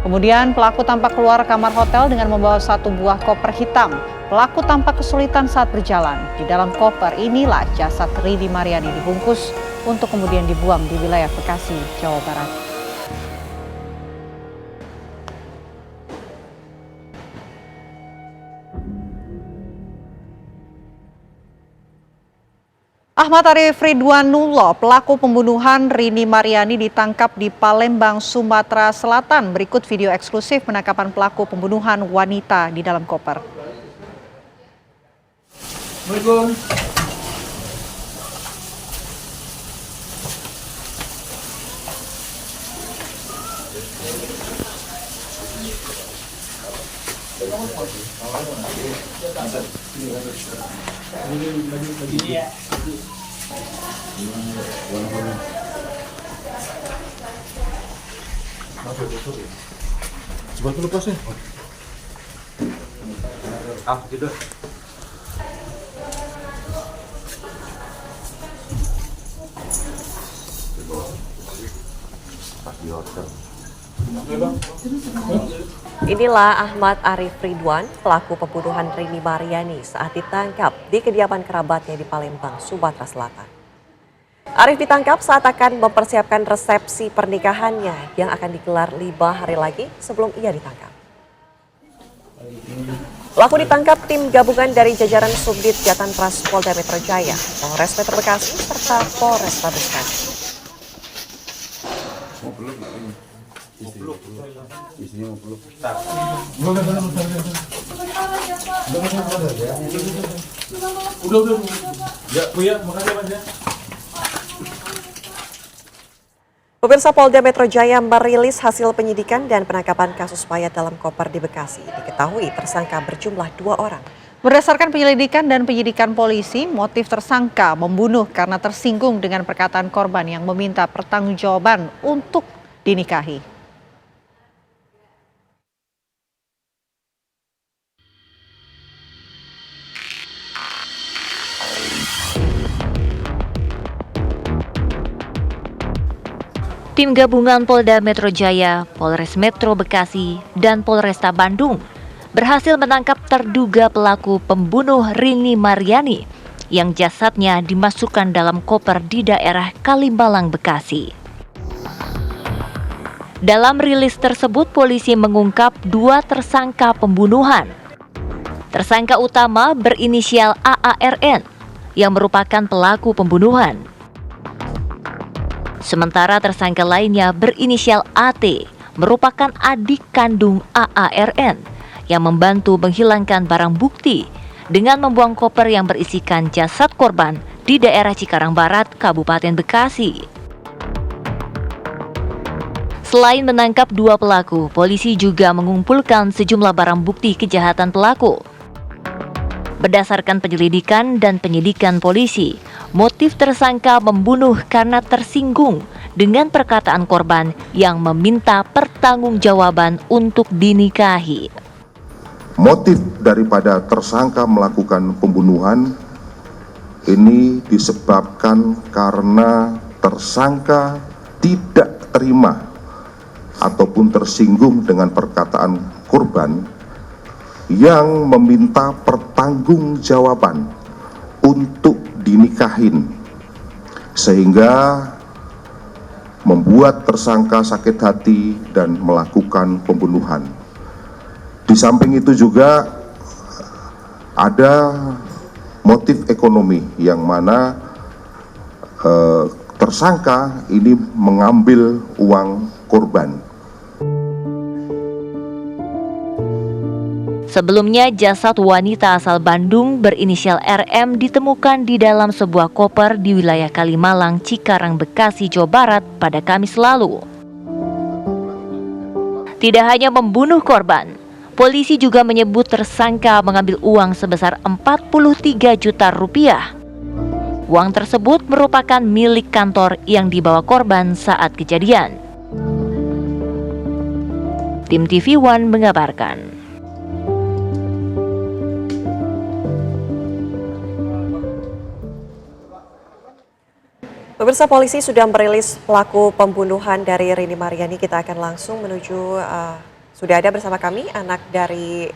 Kemudian pelaku tampak keluar kamar hotel dengan membawa satu buah koper hitam. Pelaku tampak kesulitan saat berjalan. Di dalam koper inilah jasad Rini Maryani dibungkus untuk kemudian dibuang di wilayah Bekasi, Jawa Barat. Ahmad Arif Ridwanullah, pelaku pembunuhan Rini Mariani ditangkap di Palembang, Sumatera Selatan. Berikut video eksklusif penangkapan pelaku pembunuhan wanita di dalam koper. Coba dulu pasnya. Gitu. Inilah Ahmad Arif Ridwan, pelaku pembunuhan Rini Mariani saat ditangkap di kediaman kerabatnya di Palembang, Sumatera Selatan. Arif ditangkap saat akan mempersiapkan resepsi pernikahannya yang akan digelar 5 hari lagi sebelum ia ditangkap. Pelaku ditangkap tim gabungan dari jajaran Subdit Jatantras Polda Metro Jaya, Polres Metro Bekasi, serta Polrestabes Bekasi. Pemirsa, Polda Metro Jaya merilis hasil penyidikan dan penangkapan kasus mayat dalam koper di Bekasi. Diketahui tersangka berjumlah 2 orang. Berdasarkan penyelidikan dan penyidikan polisi, motif tersangka membunuh karena tersinggung dengan perkataan korban yang meminta pertanggungjawaban untuk dinikahi. Tim gabungan Polda Metro Jaya, Polres Metro Bekasi, dan Polresta Bandung berhasil menangkap terduga pelaku pembunuh Rini Mariani yang jasadnya dimasukkan dalam koper di daerah Kalimalang, Bekasi. Dalam rilis tersebut, polisi mengungkap 2 tersangka pembunuhan. Tersangka utama berinisial AARN yang merupakan pelaku pembunuhan. Sementara tersangka lainnya berinisial AT, merupakan adik kandung AARN yang membantu menghilangkan barang bukti dengan membuang koper yang berisikan jasad korban di daerah Cikarang Barat, Kabupaten Bekasi. Selain menangkap 2 pelaku, polisi juga mengumpulkan sejumlah barang bukti kejahatan pelaku. Berdasarkan penyelidikan dan penyidikan polisi, motif tersangka membunuh karena tersinggung dengan perkataan korban yang meminta pertanggungjawaban untuk dinikahi. Motif daripada tersangka melakukan pembunuhan ini disebabkan karena tersangka tidak terima ataupun tersinggung dengan perkataan korban yang meminta pertanggungjawaban untuk dinikahin, sehingga membuat tersangka sakit hati dan melakukan pembunuhan. Di samping itu juga ada motif ekonomi yang mana tersangka ini mengambil uang korban. Sebelumnya, jasad wanita asal Bandung berinisial RM ditemukan di dalam sebuah koper di wilayah Kalimalang, Cikarang, Bekasi, Jawa Barat pada Kamis lalu. Tidak hanya membunuh korban, polisi juga menyebut tersangka mengambil uang sebesar 43 juta rupiah. Uang tersebut merupakan milik kantor yang dibawa korban saat kejadian. Tim TV One mengabarkan. Pemirsa, polisi sudah merilis pelaku pembunuhan dari Rini Mariani. Kita akan langsung menuju, sudah ada bersama kami anak dari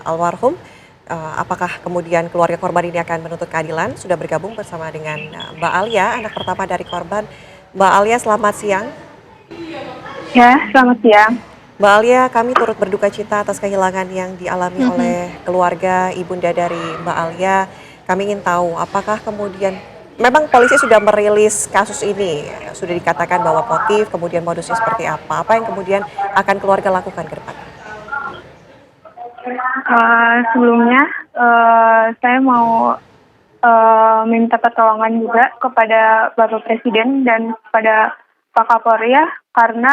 almarhum. Apakah kemudian keluarga korban ini akan menuntut keadilan? Sudah bergabung bersama dengan Mbak Alia, anak pertama dari korban. Mbak Alia, selamat siang. Ya, selamat siang. Mbak Alia, kami turut berduka cita atas kehilangan yang dialami oleh keluarga ibunda dari Mbak Alia. Kami ingin tahu apakah kemudian memang polisi sudah merilis kasus ini, sudah dikatakan bahwa motif, kemudian modusnya seperti apa. Apa yang kemudian akan keluarga lakukan ke depan? Sebelumnya saya mau minta pertolongan juga kepada Bapak Presiden dan kepada Pak Kapolri ya, karena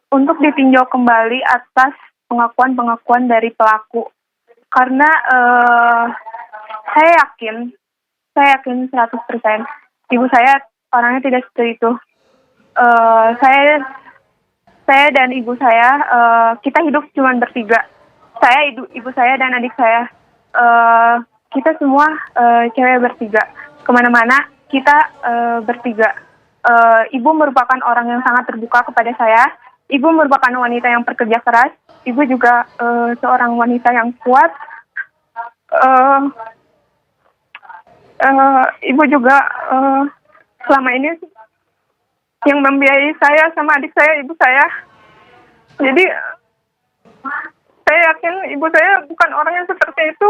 untuk ditinjau kembali atas pengakuan-pengakuan dari pelaku. Karena saya yakin 100% ibu saya orangnya tidak seperti itu. Saya dan ibu saya kita hidup cuma bertiga. Saya, ibu saya dan adik saya. Kita semua cewek bertiga. Kemana-mana kita bertiga. Ibu merupakan orang yang sangat terbuka kepada saya. Ibu merupakan wanita yang pekerja keras. Ibu juga seorang wanita yang kuat. Ibu juga selama ini yang membiayai saya sama adik saya, ibu saya. Jadi saya yakin ibu saya bukan orang yang seperti itu.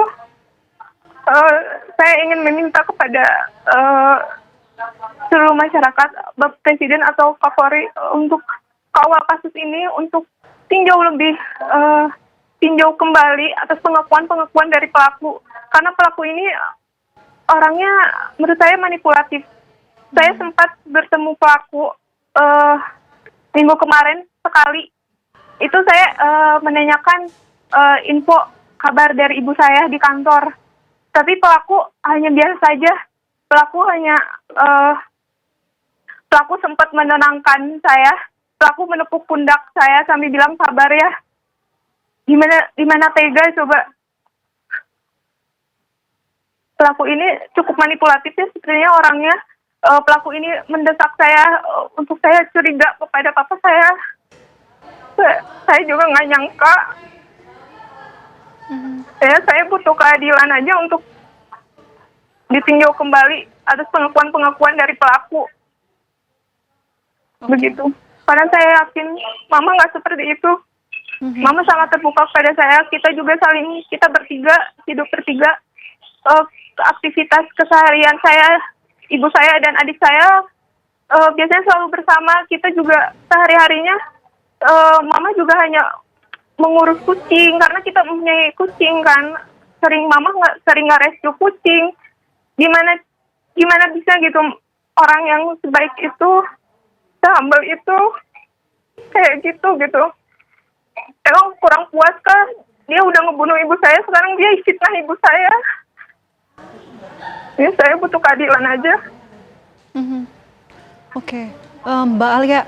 Saya ingin meminta kepada seluruh masyarakat, Bapak Presiden atau Kapolri untuk kawal kasus ini, untuk tinjau kembali atas pengakuan-pengakuan dari pelaku. Karena pelaku ini orangnya menurut saya manipulatif. Saya sempat bertemu pelaku minggu kemarin sekali. Itu saya menanyakan info kabar dari ibu saya di kantor. Tapi pelaku hanya biasa saja. Pelaku sempat menenangkan saya. Pelaku menepuk pundak saya sambil bilang sabar ya. Gimana tega coba. Pelaku ini cukup manipulatif ya sebenarnya orangnya. Pelaku ini mendesak saya untuk saya curiga kepada papa saya. Saya juga nggak nyangka. Saya butuh keadilan aja untuk ditinjau kembali atas pengakuan-pengakuan dari pelaku. Begitu. Karena saya yakin mama nggak seperti itu. Mama sangat terbuka kepada saya. Kita bertiga, hidup bertiga. Aktivitas keseharian saya, ibu saya dan adik saya biasanya selalu bersama. Kita juga sehari-harinya mama juga hanya mengurus kucing karena kita mempunyai kucing kan. Mama sering nggak rescue kucing. Gimana bisa gitu orang yang sebaik itu, sehumble itu kayak gitu. Emang kurang puas kan? Dia udah ngebunuh ibu saya, sekarang dia fitnah ibu saya. Ya saya butuh keadilan aja. Oke. Mbak Alia,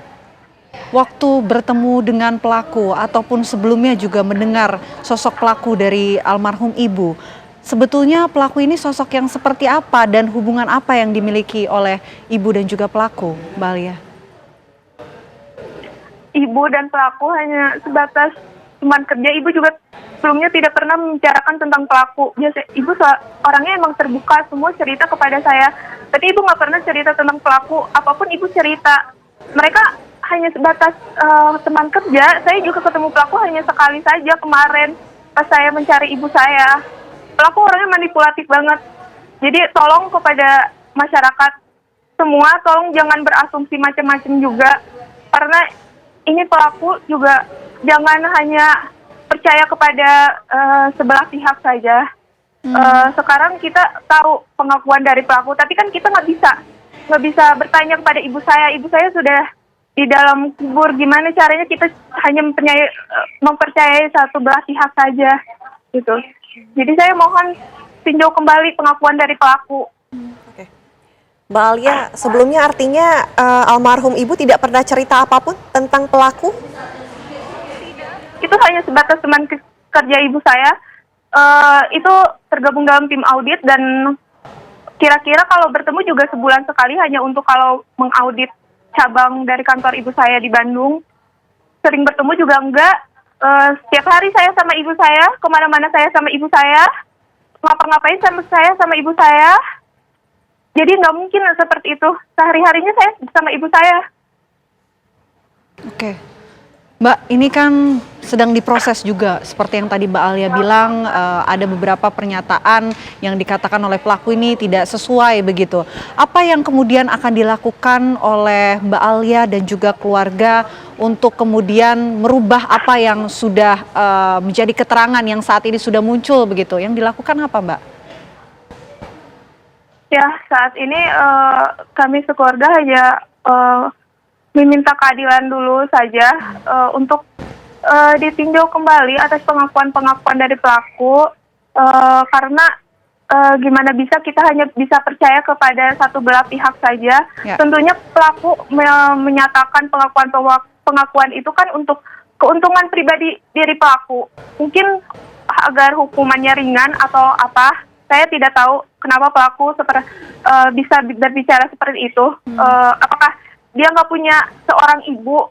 waktu bertemu dengan pelaku ataupun sebelumnya juga mendengar sosok pelaku dari almarhum ibu, sebetulnya pelaku ini sosok yang seperti apa dan hubungan apa yang dimiliki oleh ibu dan juga pelaku, Mbak Alia? Ibu dan pelaku hanya sebatas teman kerja. Ibu juga sebelumnya tidak pernah membicarakan tentang pelaku. Ibu orangnya emang terbuka, semua cerita kepada saya. Tapi ibu nggak pernah cerita tentang pelaku. Apapun ibu cerita. Mereka hanya sebatas teman kerja. Saya juga ketemu pelaku hanya sekali saja kemarin pas saya mencari ibu saya. Pelaku orangnya manipulatif banget. Jadi tolong kepada masyarakat semua, tolong jangan berasumsi macam-macam juga. Karena ini pelaku juga jangan hanya percaya kepada sebelah pihak saja. Sekarang kita tahu pengakuan dari pelaku, tapi kan kita nggak bisa bertanya kepada ibu saya. Ibu saya sudah di dalam kubur. Gimana caranya kita hanya mempercayai satu belah pihak saja, gitu. Jadi saya mohon tinjau kembali pengakuan dari pelaku. Oke. Mbak Alia, sebelumnya artinya almarhum ibu tidak pernah cerita apapun tentang pelaku? Itu hanya sebatas teman kerja ibu saya. Itu tergabung dalam tim audit dan kira-kira kalau bertemu juga sebulan sekali hanya untuk kalau mengaudit cabang dari kantor ibu saya di Bandung. Sering bertemu juga enggak. Setiap hari saya sama ibu saya, kemana-mana saya sama ibu saya, ngapa-ngapain sama ibu saya. Jadi nggak mungkin seperti itu. Sehari-harinya saya sama ibu saya. Oke. Mbak, ini kan sedang diproses juga, seperti yang tadi Mbak Alia bilang, ada beberapa pernyataan yang dikatakan oleh pelaku ini tidak sesuai begitu. Apa yang kemudian akan dilakukan oleh Mbak Alia dan juga keluarga untuk kemudian merubah apa yang sudah menjadi keterangan yang saat ini sudah muncul begitu? Yang dilakukan apa, Mbak? Ya, saat ini kami sekeluarga hanya meminta keadilan dulu saja untuk ditinjau kembali atas pengakuan-pengakuan dari pelaku karena gimana bisa kita hanya bisa percaya kepada satu belah pihak saja. Ya. Tentunya pelaku menyatakan pengakuan itu kan untuk keuntungan pribadi diri pelaku. Mungkin agar hukumannya ringan atau apa, saya tidak tahu kenapa pelaku bisa berbicara seperti itu. Apakah dia nggak punya seorang ibu?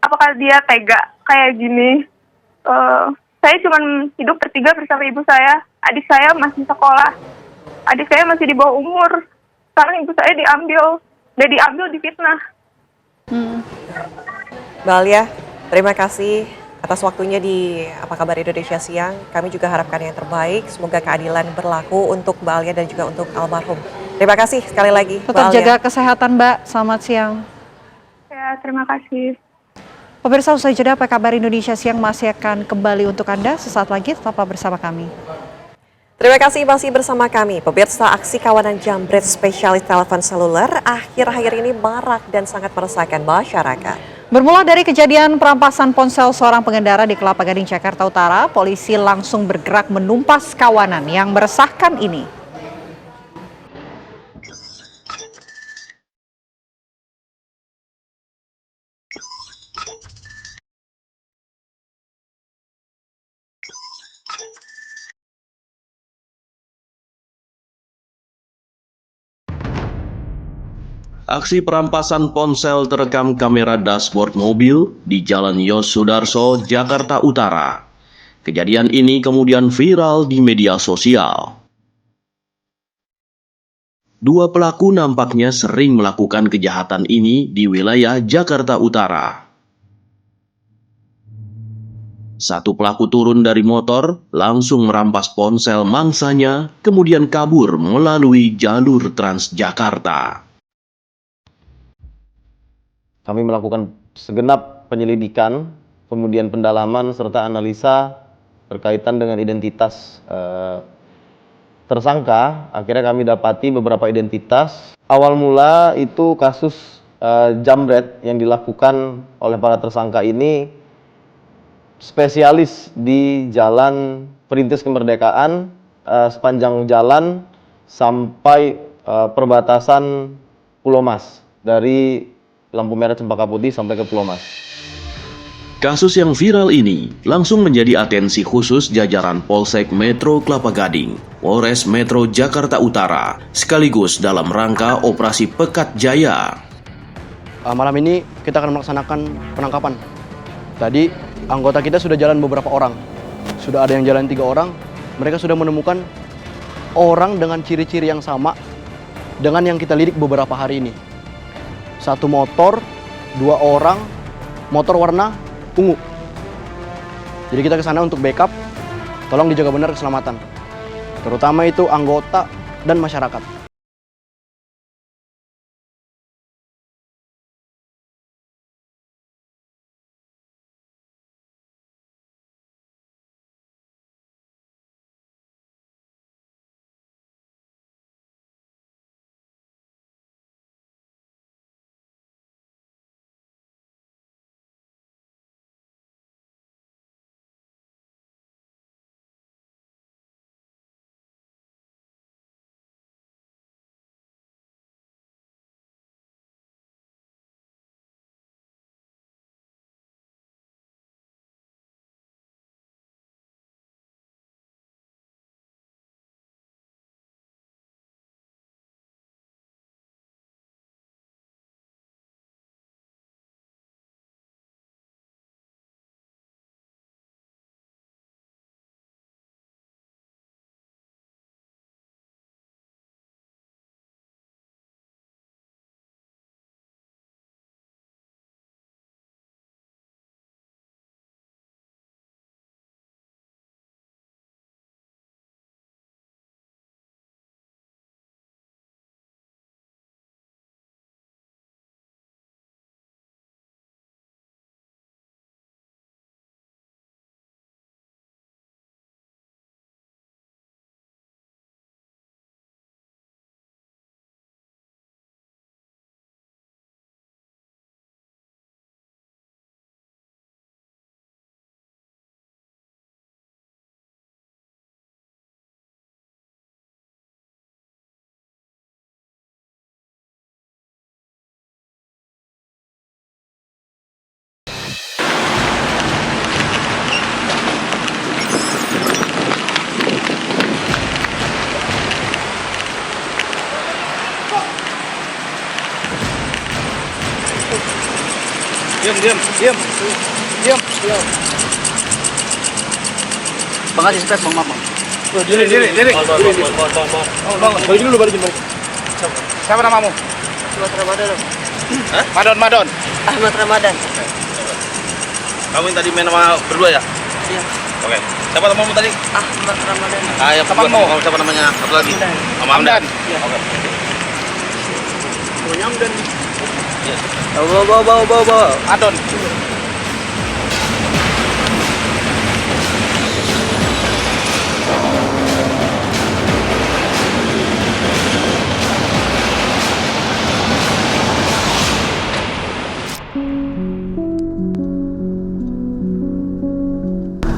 Apakah dia tega kayak gini? Saya cuma hidup bertiga bersama ibu saya. Adik saya masih sekolah. Adik saya masih di bawah umur. Sekarang ibu saya diambil, difitnah. Mbak Alia, terima kasih atas waktunya di Apa Kabar Indonesia Siang. Kami juga harapkan yang terbaik. Semoga keadilan berlaku untuk Mbak Alia dan juga untuk almarhum. Terima kasih sekali lagi, Mbak Tetap Alia. jaga kesehatan, Mbak. Selamat siang. Ya, terima kasih. Pemirsa, usai jeda Apa Kabar Indonesia Siang masih akan kembali untuk Anda. Sesaat lagi tetaplah bersama kami. Terima kasih masih bersama kami. Pemirsa, aksi kawanan jambret spesialis telepon seluler akhir-akhir ini marak dan sangat meresahkan masyarakat. Bermula dari kejadian perampasan ponsel seorang pengendara di Kelapa Gading, Jakarta Utara, polisi langsung bergerak menumpas kawanan yang meresahkan ini. Aksi perampasan ponsel terekam kamera dashboard mobil di Jalan Yos Sudarso, Jakarta Utara. Kejadian ini kemudian viral di media sosial. Dua pelaku nampaknya sering melakukan kejahatan ini di wilayah Jakarta Utara. Satu pelaku turun dari motor, langsung merampas ponsel mangsanya, kemudian kabur melalui jalur Transjakarta. Kami melakukan segenap penyelidikan, kemudian pendalaman serta analisa berkaitan dengan identitas tersangka. Akhirnya kami dapati beberapa identitas. Awal mula itu kasus jambret yang dilakukan oleh para tersangka ini spesialis di Jalan Perintis Kemerdekaan, sepanjang jalan sampai perbatasan Pulau Mas, dari lampu merah Cempaka Putih sampai ke Pulau Mas. Kasus yang viral ini langsung menjadi atensi khusus jajaran Polsek Metro Kelapa Gading, Polres Metro Jakarta Utara, sekaligus dalam rangka Operasi Pekat Jaya. Malam ini kita akan melaksanakan penangkapan. Tadi anggota kita sudah jalan beberapa orang. Sudah ada yang jalan 3 orang. Mereka sudah menemukan orang dengan ciri-ciri yang sama dengan yang kita lidik beberapa hari ini. 1 motor, 2 orang, motor warna ungu. Jadi kita ke sana untuk backup, tolong dijaga benar keselamatan. Terutama itu anggota dan masyarakat. Diam. Bang kasih space, Bang. Diri. Bang, balikin dulu. Siapa namamu? Ahmad Ramadan. Hah? Madon. Ahmad Ramadan. Kamu yang tadi main sama berdua ya? Iya. Oke. Siapa namamu tadi? Ahmad Ramadan. Yang temanmu. Siapa namanya? Satu lagi. Hamdan. Iya. Oke. Namanya Hamdan. Iya. Bawa. Madon.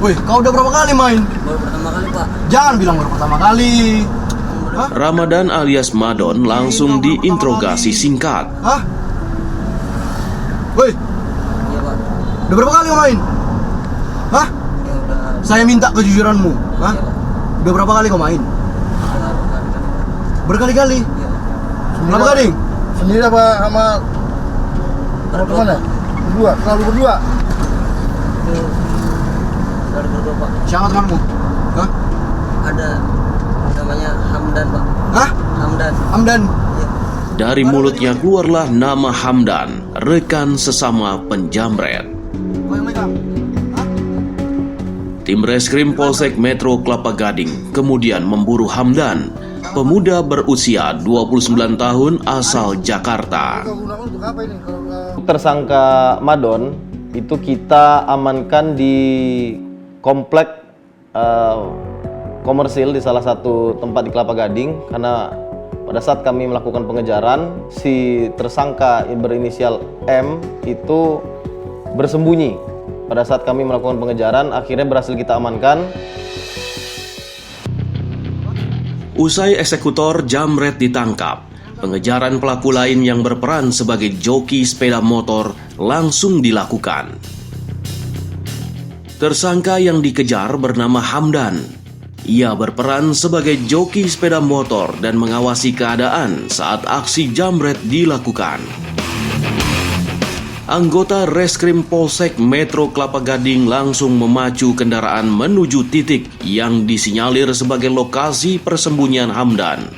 Wih, kau udah berapa kali main? Baru pertama kali, Pak. Jangan bilang baru pertama kali. Ramadan alias Madon langsung diinterogasi singkat. Hah? Woi. Iya, Pak. Udah berapa kali kau main? Hah? Ya udah. Saya minta kejujuranmu. Hah? Udah berapa kali kau main? Berkali-kali. Iya. Berapa kali? Sendiri apa sama mana? Berdua, selalu berdua. Dari berdua, Pak. Siapa temanmu? Hah? Ada namanya Hamdan, Pak. Hah? Hamdan. Iya. Dari mulutnya keluarlah nama Hamdan, rekan sesama penjamret. Tim Reskrim Polsek Metro Kelapa Gading kemudian memburu Hamdan, pemuda berusia 29 tahun asal Jakarta. Tersangka Madon itu kita amankan di komplek komersil di salah satu tempat di Kelapa Gading, karena pada saat kami melakukan pengejaran si tersangka berinisial M itu bersembunyi. Pada saat kami melakukan pengejaran akhirnya berhasil kita amankan. Usai eksekutor jamret ditangkap, pengejaran pelaku lain yang berperan sebagai joki sepeda motor langsung dilakukan. Tersangka yang dikejar bernama Hamdan. Ia berperan sebagai joki sepeda motor dan mengawasi keadaan saat aksi jamret dilakukan. Anggota Reskrim Polsek Metro Kelapa Gading langsung memacu kendaraan menuju titik yang disinyalir sebagai lokasi persembunyian Hamdan.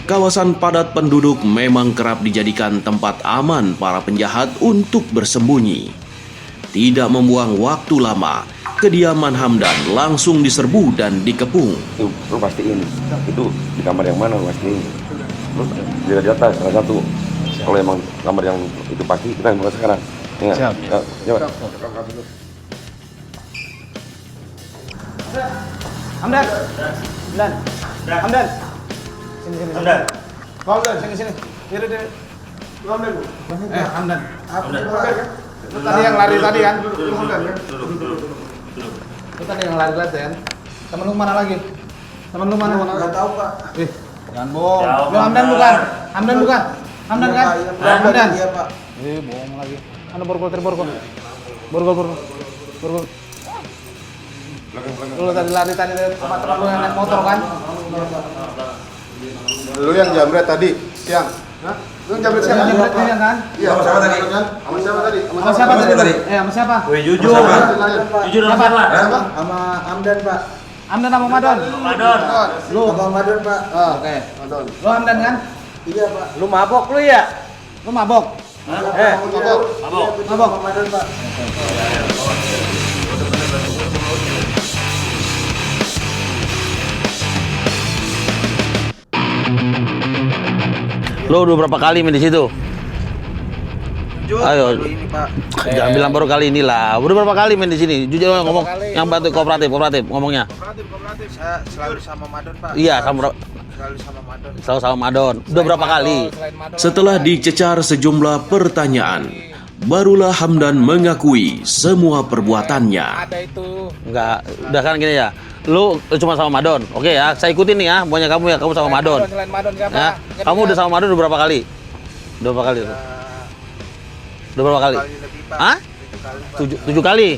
Kawasan padat penduduk memang kerap dijadikan tempat aman para penjahat untuk bersembunyi. Tidak membuang waktu lama, kediaman Hamdan langsung diserbu dan dikepung. Lu pastiin itu di kamar yang mana, lu pastiin. Lu di atas salah satu. Kalau emang kamar yang itu pasti kita yang sekarang. Ya, siap. Hamdan. Sini. Hamdan. Sini. Diri. Hamdan. Hamdan. Itu tadi yang lari tadi kan? Itu Hamdan kan? Itu tadi yang lari kan? Temen lu mana lagi? Temen lu mana? Enggak tahu, Pak. Jangan bohong. Lu Hamdan bukan? Hamdan bukan? Hamdan kan? Hamdan. Iya, Pak. Bohong lagi. Anu borgol. Lu tadi lari tadi tempat teman lu yang naik motor kan? Lu yang jamret tadi siang. Hah? Lu yang jamret siang kan? Iya, sama siapa tadi? Sama siapa tadi? Sama siapa? Woi, jujur. Jujur Hamdan lah. Sama Hamdan, Pak. Hamdan sama Madon? Madon. Lu Abang Madon, Pak. Oke. Madon. Lu Hamdan kan? Iya, Pak. Lu mabok lu ya? Lu mabok? Mabok. Madon, Pak. Lo udah berapa kali main di situ? Ayo, jangan bilang baru kali ini lah. Udah berapa kali main di sini? Jujur ngomong. Yang bantu kooperatif ngomongnya. Kooperatif. Saya selalu sama Madon, Pak. Iya, selalu sama Madon. Udah berapa kali? Setelah dicecar sejumlah pertanyaan, barulah Hamdan mengakui semua perbuatannya. Ada itu. Enggak, udah kan gini ya. Lu cuma sama Madon, oke ya? Saya ikutin nih ya, maunya kamu sama Madon. Selain Madon siapa? Ya, kamu udah sama Madon udah berapa kali? Udah berapa kali? Udah berapa kali? Hah? 7 kali?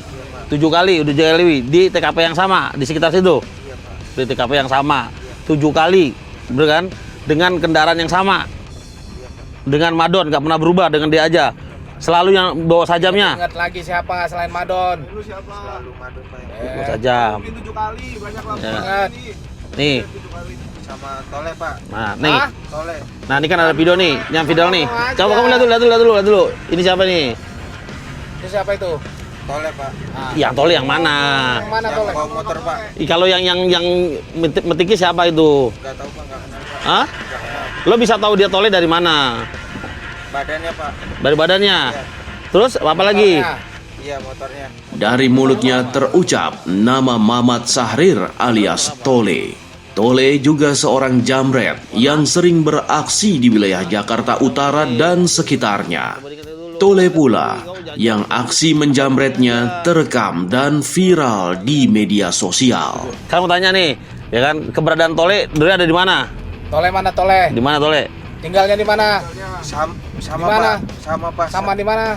7 kali udah jahili di TKP yang sama, di sekitar situ? Di TKP yang sama, 7 kali, bener kan? Dengan kendaraan yang sama, dengan Madon, nggak pernah berubah dengan dia aja. Selalu yang bawa sajamnya. Ingat lagi siapa selain Madon? Lu siapa? Selalu Madon, Pak. Bawa sajam. 7 kali, banyak lah. Ya. Nih. Sama Tole, Pak. Nah, nih. Tole. Nah, ini kan ada video nih, yang video nih. Coba kamu lihat dulu. Ini siapa nih? Itu siapa itu? Tole, Pak. Yang Tole yang mana? Yang mana Tole? Bawa motor, Pak. Kalau yang metiknya siapa itu? Enggak tahu, Pak, enggak kenal, Pak. Hah? Lo bisa tahu dia Tole dari mana? Badannya, Pak. Dari badannya. Iya. Terus apa lagi? Iya, motornya. Dari mulutnya terucap nama Mamat Sahrir alias Tole. Tole juga seorang jamret yang sering beraksi di wilayah Jakarta Utara dan sekitarnya. Tole pula yang aksi menjamretnya terekam dan viral di media sosial. Kamu tanya nih, ya kan keberadaan Tole dulu ada di mana? Tole mana Tole? Di mana Tole? Tinggalnya di mana? Sama Dimana? Pak, sama Pak. Sama di mana?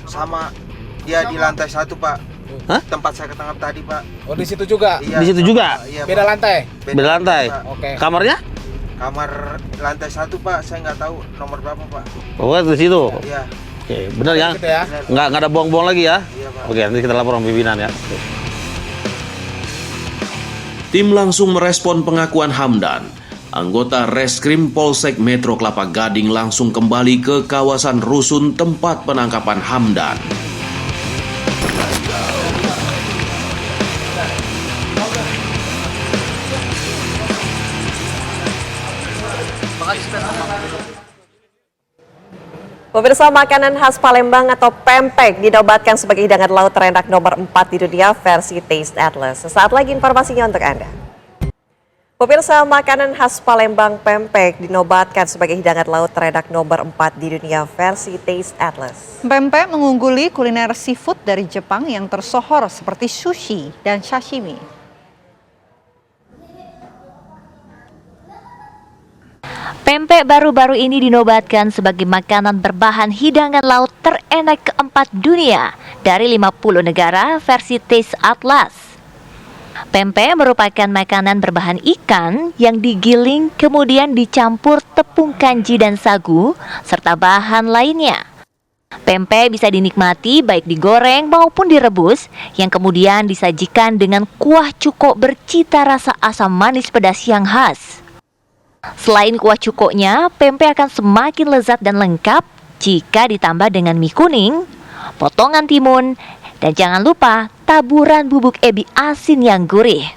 Sama dia di lantai 1 Pak. Hah? Tempat saya ketangkap tadi Pak. Oh, di situ juga? Iya, Di situ juga? Iya, Beda Pak. lantai? Beda lantai. Pak. Oke. Kamarnya? Kamar lantai 1 Pak, saya nggak tahu nomor berapa Pak. Pokoknya di situ. Iya. Oke, benar ya? Gitu ya? Nggak ada bohong-bohong lagi ya? Iya, Pak. Oke, nanti kita lapor sama pimpinan ya. Tim langsung merespon pengakuan Hamdan. Anggota Reskrim Polsek Metro Kelapa Gading langsung kembali ke kawasan rusun tempat penangkapan Hamdan. Pemirsa, makanan khas Palembang atau pempek dinobatkan sebagai hidangan laut terenak nomor 4 di dunia versi Taste Atlas. Sesaat lagi informasinya untuk Anda. Pemirsa, makanan khas Palembang pempek dinobatkan sebagai hidangan laut terenak nomor 4 di dunia versi Taste Atlas. Pempek mengungguli kuliner seafood dari Jepang yang tersohor seperti sushi dan sashimi. Pempek baru-baru ini dinobatkan sebagai makanan berbahan hidangan laut terenak keempat dunia dari 50 negara versi Taste Atlas. Pempek merupakan makanan berbahan ikan yang digiling kemudian dicampur tepung kanji dan sagu serta bahan lainnya. Pempek bisa dinikmati baik digoreng maupun direbus yang kemudian disajikan dengan kuah cuko bercita rasa asam manis pedas yang khas. Selain kuah cukoknya, pempek akan semakin lezat dan lengkap jika ditambah dengan mie kuning, potongan timun, dan jangan lupa taburan bubuk ebi asin yang gurih.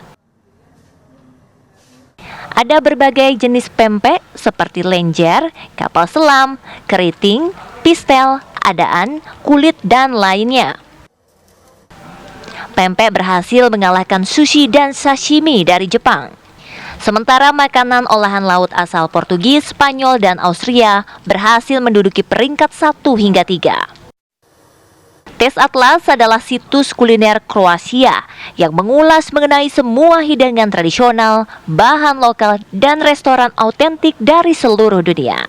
Ada berbagai jenis pempek seperti lenjer, kapal selam, keriting, pistel, adaan, kulit, dan lainnya. Pempek berhasil mengalahkan sushi dan sashimi dari Jepang. Sementara makanan olahan laut asal Portugis, Spanyol, dan Austria berhasil menduduki peringkat 1 hingga 3. Taste Atlas adalah situs kuliner Kroasia yang mengulas mengenai semua hidangan tradisional, bahan lokal, dan restoran autentik dari seluruh dunia.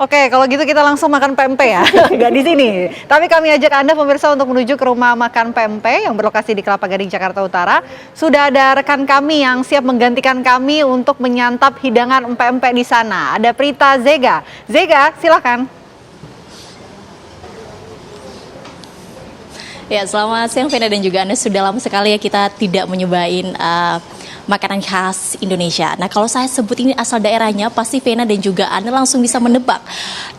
Oke, kalau gitu kita langsung makan pempek ya, nggak di sini. Tapi kami ajak Anda pemirsa untuk menuju ke rumah makan pempek yang berlokasi di Kelapa Gading, Jakarta Utara. Sudah ada rekan kami yang siap menggantikan kami untuk menyantap hidangan pempek di sana. Ada Prita Zega. Zega, silakan. Ya, selamat siang Vena dan juga Anda. Sudah lama sekali ya kita tidak menyobain makanan khas Indonesia. Nah, kalau saya sebut ini asal daerahnya, pasti Vena dan juga Anda langsung bisa menebak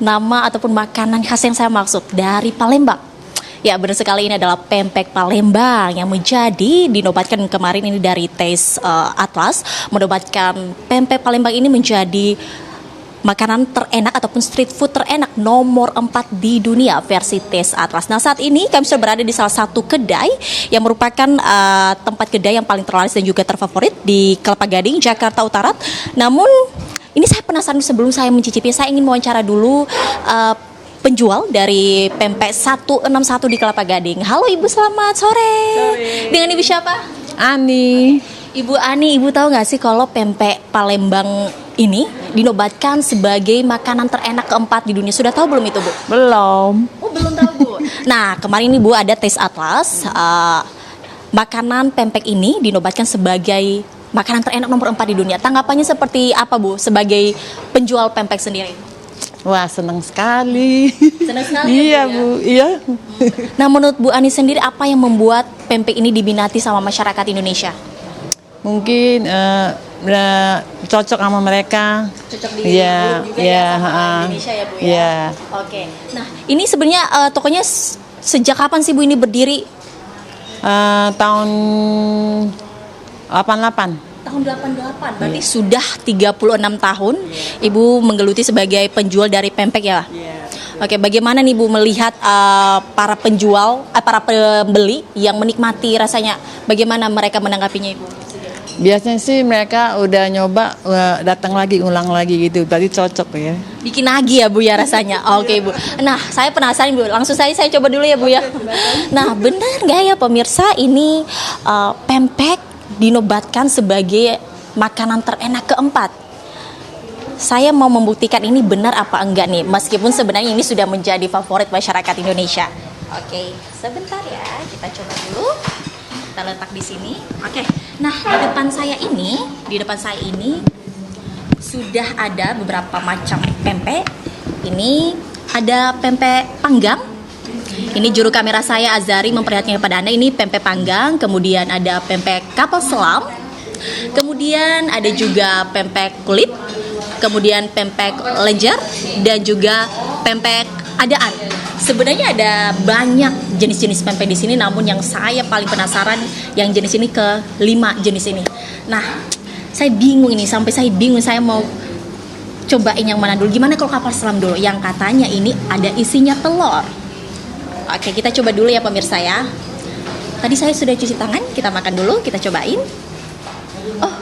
nama ataupun makanan khas yang saya maksud dari Palembang. Ya, benar sekali, ini adalah pempek Palembang yang dinobatkan kemarin ini dari Taste Atlas, menobatkan pempek Palembang ini menjadi makanan terenak ataupun street food terenak nomor 4 di dunia versi Taste Atlas. Nah, saat ini kami sudah berada di salah satu kedai yang merupakan tempat kedai yang paling terlaris dan juga terfavorit di Kelapa Gading, Jakarta Utara. Namun, ini saya penasaran sebelum saya mencicipi, saya ingin mewawancara dulu penjual dari pempek 161 di Kelapa Gading. Halo Ibu, selamat sore. Dengan Ibu siapa? Ani. Ibu Ani, Ibu tahu nggak sih kalau pempek Palembang ini dinobatkan sebagai makanan terenak keempat di dunia? Sudah tahu belum itu, Bu? Belum. Oh, belum tahu, Bu. Nah, kemarin ini Bu ada Taste Atlas. Makanan pempek ini dinobatkan sebagai makanan terenak nomor 4 di dunia. Tanggapannya seperti apa Bu sebagai penjual pempek sendiri? Wah, senang sekali. Senang sekali Iya, ya, Bu. Iya. Nah, menurut Bu Ani sendiri apa yang membuat pempek ini diminati sama masyarakat Indonesia? Mungkin cocok sama mereka. Cocok di Iya, juga iya, ya sama ha-ha. Indonesia ya Bu ya? Iya. Oke. Nah, ini sebenarnya tokonya sejak kapan sih Bu ini berdiri? Tahun 88. Tahun 88, berarti sudah 36 tahun Ibu menggeluti sebagai penjual dari pempek ya? Oke, bagaimana nih Bu melihat para penjual, para pembeli yang menikmati rasanya? Bagaimana mereka menanggapinya Ibu? Biasanya sih mereka udah nyoba datang lagi, ulang lagi gitu. Berarti cocok ya. Bikin lagi ya Bu ya rasanya. Oke Bu. Nah, saya penasaran Bu. Langsung saya coba dulu ya Bu ya. Nah, benar nggak ya pemirsa ini pempek dinobatkan sebagai makanan terenak keempat? Saya mau membuktikan ini benar apa enggak nih, meskipun sebenarnya ini sudah menjadi favorit masyarakat Indonesia. Oke, sebentar ya, kita coba dulu. Kita letak di sini. Oke, nah di depan saya ini sudah ada beberapa macam pempek. Ini ada pempek panggang. Ini juru kamera saya Azari memperlihatkan kepada Anda, ini pempek panggang, kemudian ada pempek kapal selam, kemudian ada juga pempek kulit, kemudian pempek lenjer, dan juga pempek adaan. Sebenarnya ada banyak jenis-jenis pempek di sini, namun yang saya paling penasaran yang jenis ini ke 5 jenis ini. Nah, saya bingung ini, sampai saya bingung saya mau cobain yang mana dulu. Gimana kalau kapal selam dulu? Yang katanya ini ada isinya telur. Oke, kita coba dulu ya pemirsa ya. Tadi saya sudah cuci tangan, kita makan dulu, kita cobain. Oh,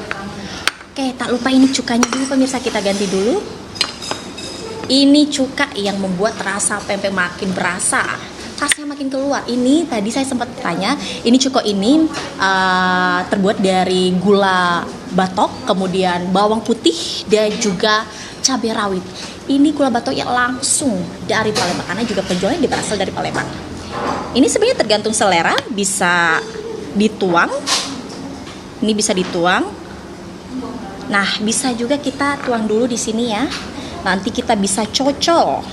oke, tak lupa ini cukanya dulu pemirsa, kita ganti dulu. Ini cuka yang membuat rasa pempek makin berasa, rasanya makin keluar. Ini tadi saya sempat tanya, ini cuko ini terbuat dari gula batok, kemudian bawang putih dan juga cabai rawit. Ini gula batok yang langsung dari Palembang, karena juga penjualnya berasal dari Palembang. Ini sebenarnya tergantung selera, bisa dituang. Ini bisa dituang. Nah, bisa juga kita tuang dulu di sini ya. Nanti kita bisa cocol.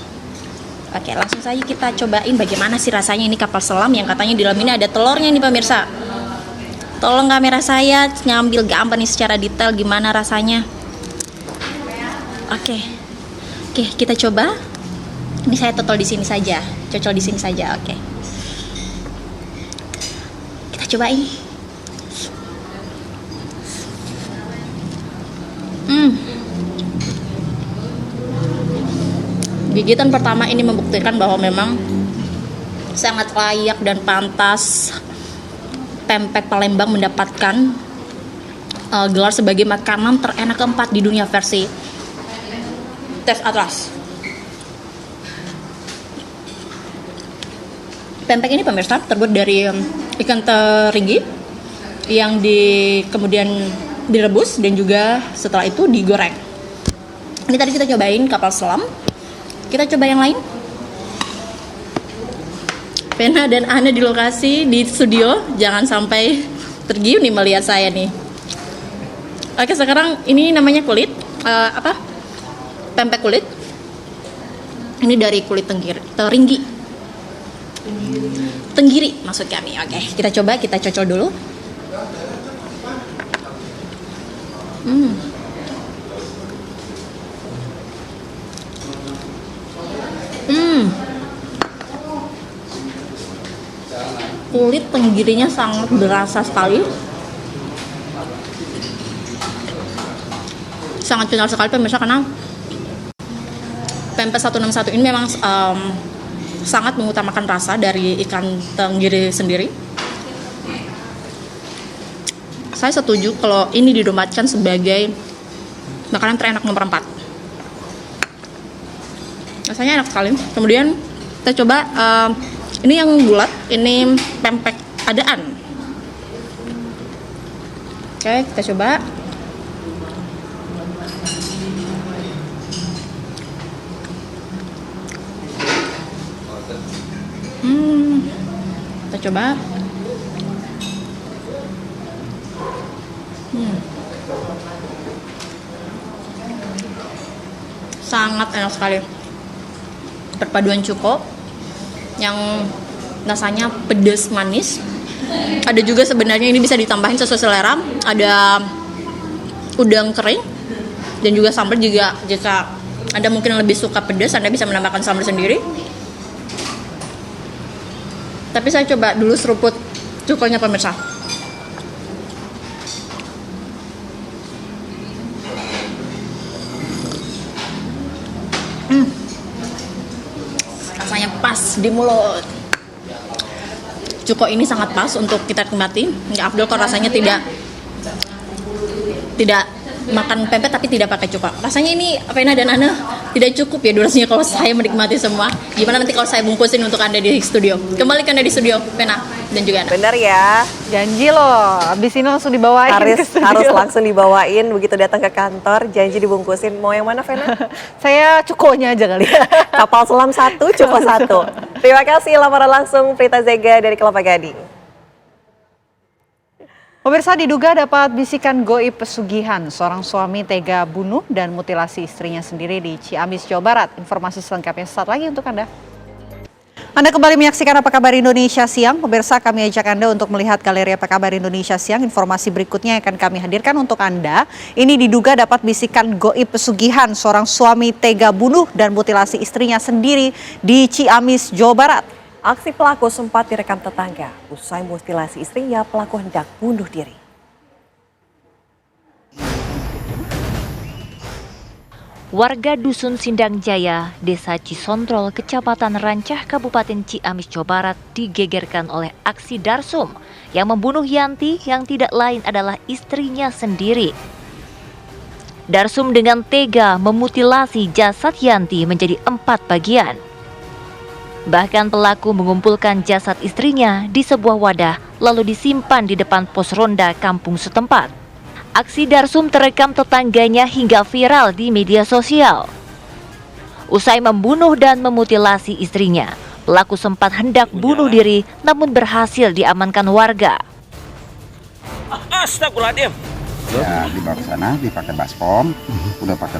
Oke, langsung saja kita cobain bagaimana sih rasanya ini kapal selam yang katanya di dalam ini ada telurnya nih pemirsa. Tolong kamera saya ngambil gambar nih secara detail gimana rasanya. Oke, kita coba. Ini saya totol di sini saja, cocol di sini saja. Oke, kita cobain. Gigitan pertama ini membuktikan bahwa memang sangat layak dan pantas pempek Palembang mendapatkan gelar sebagai makanan terenak keempat di dunia versi tes Atlas. Pempek ini pemirsa terbuat dari ikan teri yang kemudian direbus dan juga setelah itu digoreng. Ini tadi kita cobain kapal selam. Kita coba yang lain. Vena dan Ana di lokasi, di studio, jangan sampai tergiur nih melihat saya nih. Oke, sekarang ini namanya kulit, pempek kulit. Ini dari kulit tenggiri maksud kami. Oke, kita coba, kita cocol dulu. Kulit tenggirinya sangat berasa sekali, sangat final sekali pemirsa, karena pempek 161 ini memang sangat mengutamakan rasa dari ikan tenggiri sendiri. Saya setuju kalau ini dinobatkan sebagai makanan terenak nomor 4. Rasanya enak sekali. Kemudian kita coba ini yang bulat, ini pempek adaan. Oke, kita coba. Kita coba. sangat enak sekali. Perpaduan cuko yang rasanya pedas manis. Ada juga sebenarnya ini bisa ditambahin sesuai selera. Ada udang kering dan juga sambal juga jika Anda mungkin lebih suka pedas, Anda bisa menambahkan sambal sendiri. Tapi saya coba dulu seruput cukonya pemirsa. Rasanya pas di mulut. Cuko ini sangat pas untuk kita nikmati. Ya Abdul kalau rasanya tidak makan pempek tapi tidak pakai cuka. Rasanya ini Vena dan Ana tidak cukup ya durasinya kalau saya menikmati semua. Gimana nanti kalau saya bungkusin untuk Anda di studio? Kembali ke Anda di studio, Vena dan juga Ana. Bener ya. Janji loh, abis ini langsung dibawain ke studio. Harus langsung dibawain begitu datang ke kantor, janji dibungkusin. Mau yang mana, Vena? Saya cukonya aja kali ya. Kapal selam 1, cuko 1. Terima kasih laporan langsung Prita Zega dari Kelapa Gading. Pemirsa, diduga dapat bisikan goib pesugihan. Seorang suami tega bunuh dan mutilasi istrinya sendiri di Ciamis, Jawa Barat. Informasi selengkapnya sesaat lagi untuk Anda. Anda kembali menyaksikan Apa Kabar Indonesia Siang. Pemirsa, kami ajak Anda untuk melihat galeri Apa Kabar Indonesia Siang. Informasi berikutnya yang akan kami hadirkan untuk Anda. Ini diduga dapat bisikan goib pesugihan. Seorang suami tega bunuh dan mutilasi istrinya sendiri di Ciamis, Jawa Barat. Aksi pelaku sempat direkam tetangga. Usai mutilasi istrinya, pelaku hendak bunuh diri. Warga Dusun Sindang Jaya, Desa Cisontrol, Kecamatan Rancah, Kabupaten Ciamis, Jawa Barat digegerkan oleh aksi Darsum yang membunuh Yanti yang tidak lain adalah istrinya sendiri. Darsum dengan tega memutilasi jasad Yanti menjadi 4 bagian. Bahkan pelaku mengumpulkan jasad istrinya di sebuah wadah lalu disimpan di depan pos ronda kampung setempat. Aksi Darsum terekam tetangganya hingga viral di media sosial. Usai membunuh dan memutilasi istrinya, pelaku sempat hendak bunuh diri namun berhasil diamankan warga. Astagfirullahaladzim. Ya, dibawa ke sana, dipakai baskom, udah pakai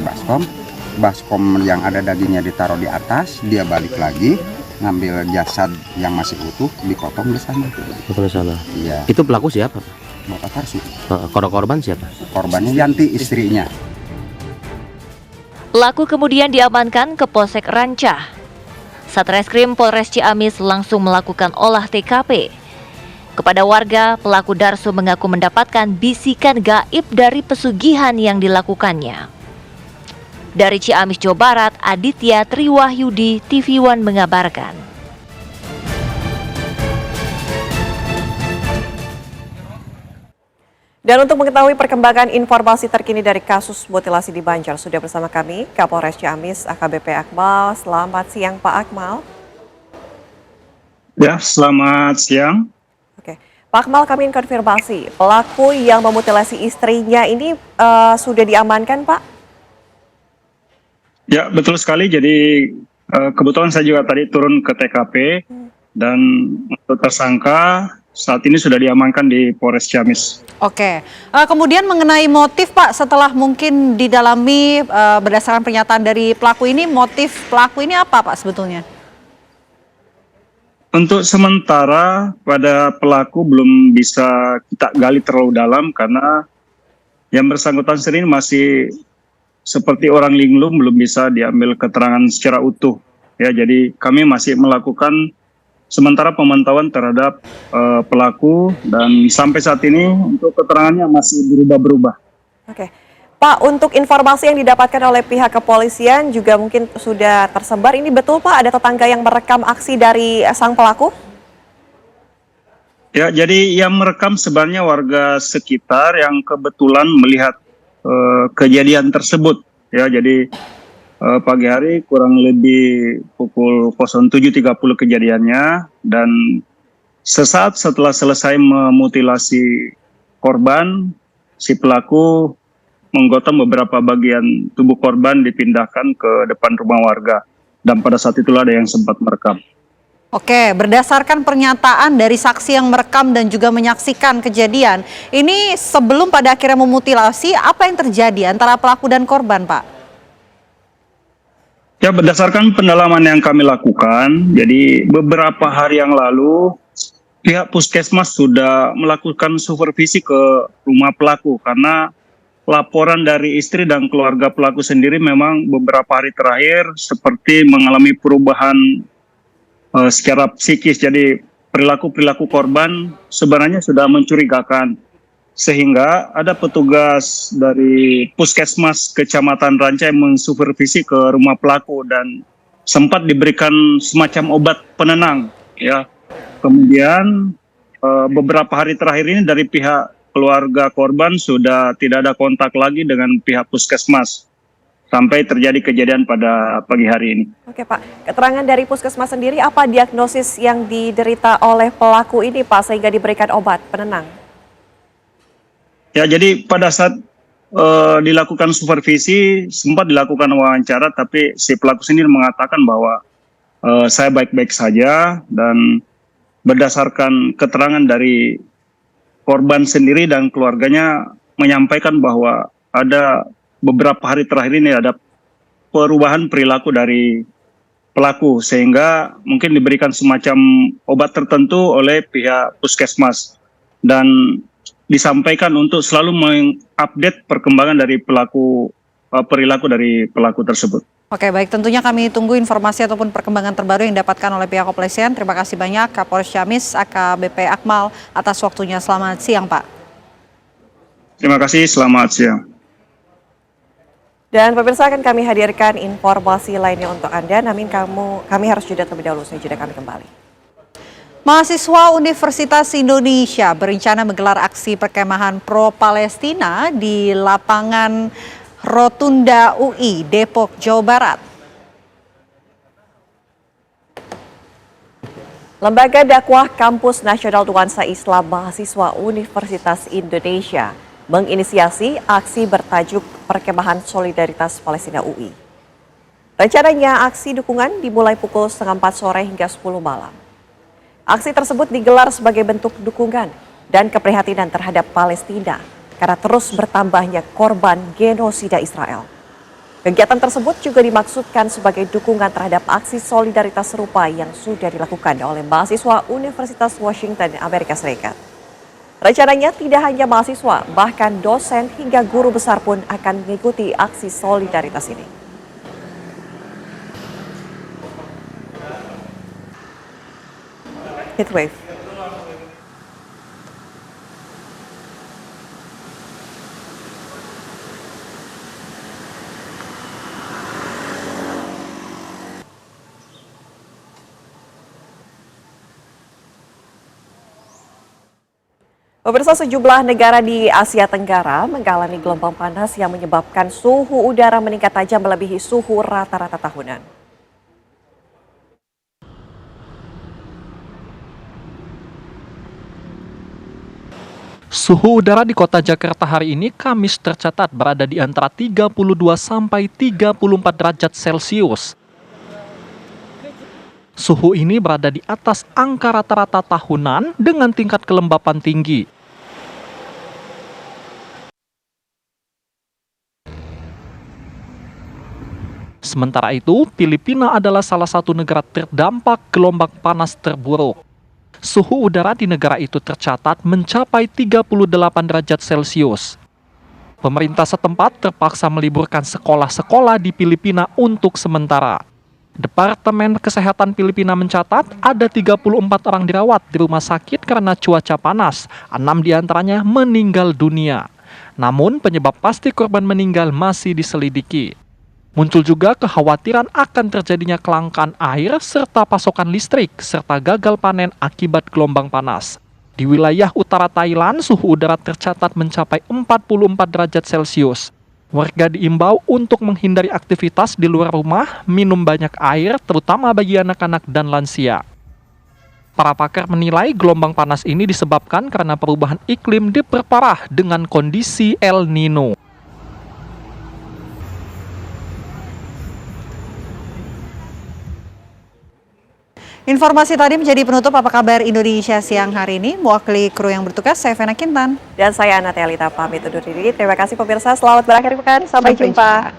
baskom yang ada dagingnya ditaruh di atas, dia balik lagi, ngambil jasad yang masih utuh, dipotong di sana. Di sana. Iya. Itu pelaku siapa? Bapak Karsu. Korban siapa? Korbannya Yanti, istrinya. Pelaku kemudian diamankan ke Polsek Rancah. Satreskrim Polres Ciamis langsung melakukan olah TKP. Kepada warga, pelaku Darsum mengaku mendapatkan bisikan gaib dari pesugihan yang dilakukannya. Dari Ciamis, Jawa Barat, Aditya Triwahyudi, TV One mengabarkan. Dan untuk mengetahui perkembangan informasi terkini dari kasus mutilasi di Banjar, sudah bersama kami Kapolres Ciamis AKBP Akmal. Selamat siang Pak Akmal. Ya, selamat siang. Oke, Pak Akmal, kami ingin konfirmasi, pelaku yang memutilasi istrinya ini sudah diamankan, Pak? Ya, betul sekali. Jadi kebetulan saya juga tadi turun ke TKP dan untuk tersangka saat ini sudah diamankan di Polres Ciamis. Oke, kemudian mengenai motif Pak, setelah mungkin didalami berdasarkan pernyataan dari pelaku ini, motif pelaku ini apa Pak sebetulnya? Untuk sementara pada pelaku belum bisa kita gali terlalu dalam karena yang bersangkutan sendiri masih seperti orang linglung, belum bisa diambil keterangan secara utuh. Ya, jadi kami masih melakukan sementara pemantauan terhadap pelaku dan sampai saat ini untuk keterangannya masih berubah-berubah. Oke, Pak, untuk informasi yang didapatkan oleh pihak kepolisian juga mungkin sudah tersebar. Ini betul Pak, ada tetangga yang merekam aksi dari sang pelaku? Ya, jadi yang merekam sebenarnya warga sekitar yang kebetulan melihat kejadian tersebut. Ya, jadi pagi hari kurang lebih pukul 07.30 kejadiannya, dan sesaat setelah selesai memutilasi korban, si pelaku menggotong beberapa bagian tubuh korban dipindahkan ke depan rumah warga, dan pada saat itulah ada yang sempat merekam. Oke, berdasarkan pernyataan dari saksi yang merekam dan juga menyaksikan kejadian, ini sebelum pada akhirnya memutilasi, apa yang terjadi antara pelaku dan korban, Pak? Ya, berdasarkan pendalaman yang kami lakukan, jadi beberapa hari yang lalu pihak puskesmas sudah melakukan supervisi ke rumah pelaku karena laporan dari istri dan keluarga pelaku sendiri memang beberapa hari terakhir seperti mengalami perubahan secara psikis. Jadi perilaku-perilaku korban sebenarnya sudah mencurigakan. Sehingga ada petugas dari Puskesmas Kecamatan Rancai mensupervisi ke rumah pelaku dan sempat diberikan semacam obat penenang, ya. Kemudian beberapa hari terakhir ini dari pihak keluarga korban sudah tidak ada kontak lagi dengan pihak Puskesmas sampai terjadi kejadian pada pagi hari ini. Oke Pak, keterangan dari Puskesmas sendiri apa diagnosis yang diderita oleh pelaku ini Pak sehingga diberikan obat penenang? Ya, jadi pada saat dilakukan supervisi, sempat dilakukan wawancara, tapi si pelaku sendiri mengatakan bahwa saya baik-baik saja, dan berdasarkan keterangan dari korban sendiri dan keluarganya menyampaikan bahwa ada beberapa hari terakhir ini ada perubahan perilaku dari pelaku, sehingga mungkin diberikan semacam obat tertentu oleh pihak puskesmas, dan disampaikan untuk selalu mengupdate perkembangan dari perilaku dari pelaku tersebut. Oke, baik, tentunya kami tunggu informasi ataupun perkembangan terbaru yang didapatkan oleh pihak kepolisian. Terima kasih banyak Kapolres Ciamis AKBP Akmal atas waktunya. Selamat siang, Pak. Terima kasih, selamat siang. Dan pemirsa, akan kami hadirkan informasi lainnya untuk Anda, namun kami harus jeda terlebih dahulu. Saya jeda, kami kembali. Mahasiswa Universitas Indonesia berencana menggelar aksi perkemahan pro-Palestina di lapangan Rotunda UI, Depok, Jawa Barat. Lembaga Dakwah Kampus Nasional Nuansa Islam Mahasiswa Universitas Indonesia menginisiasi aksi bertajuk Perkemahan Solidaritas Palestina UI. Rencananya aksi dukungan dimulai pukul 3:30 sore hingga 10 malam. Aksi tersebut digelar sebagai bentuk dukungan dan keprihatinan terhadap Palestina karena terus bertambahnya korban genosida Israel. Kegiatan tersebut juga dimaksudkan sebagai dukungan terhadap aksi solidaritas serupa yang sudah dilakukan oleh mahasiswa Universitas Washington, Amerika Serikat. Rencananya tidak hanya mahasiswa, bahkan dosen hingga guru besar pun akan mengikuti aksi solidaritas ini. Heatwave. Pemirsa, sejumlah negara di Asia Tenggara mengalami gelombang panas yang menyebabkan suhu udara meningkat tajam melebihi suhu rata-rata tahunan. Suhu udara di kota Jakarta hari ini Kamis tercatat berada di antara 32 sampai 34 derajat Celcius. Suhu ini berada di atas angka rata-rata tahunan dengan tingkat kelembapan tinggi. Sementara itu, Filipina adalah salah satu negara terdampak gelombang panas terburuk. Suhu udara di negara itu tercatat mencapai 38 derajat Celcius. Pemerintah setempat terpaksa meliburkan sekolah-sekolah di Filipina untuk sementara. Departemen Kesehatan Filipina mencatat ada 34 orang dirawat di rumah sakit karena cuaca panas, 6 diantaranya meninggal dunia. Namun penyebab pasti korban meninggal masih diselidiki. Muncul juga kekhawatiran akan terjadinya kelangkaan air serta pasokan listrik serta gagal panen akibat gelombang panas. Di wilayah utara Thailand, suhu udara tercatat mencapai 44 derajat Celcius. Warga diimbau untuk menghindari aktivitas di luar rumah, minum banyak air, terutama bagi anak-anak dan lansia. Para pakar menilai gelombang panas ini disebabkan karena perubahan iklim diperparah dengan kondisi El Nino. Informasi tadi menjadi penutup Apa Kabar Indonesia siang hari ini. Mewakili kru yang bertugas, saya Vena Kintan. Dan saya Ana Telita pamit undur diri. Terima kasih pemirsa, selamat berakhir pekan. Sampai jumpa.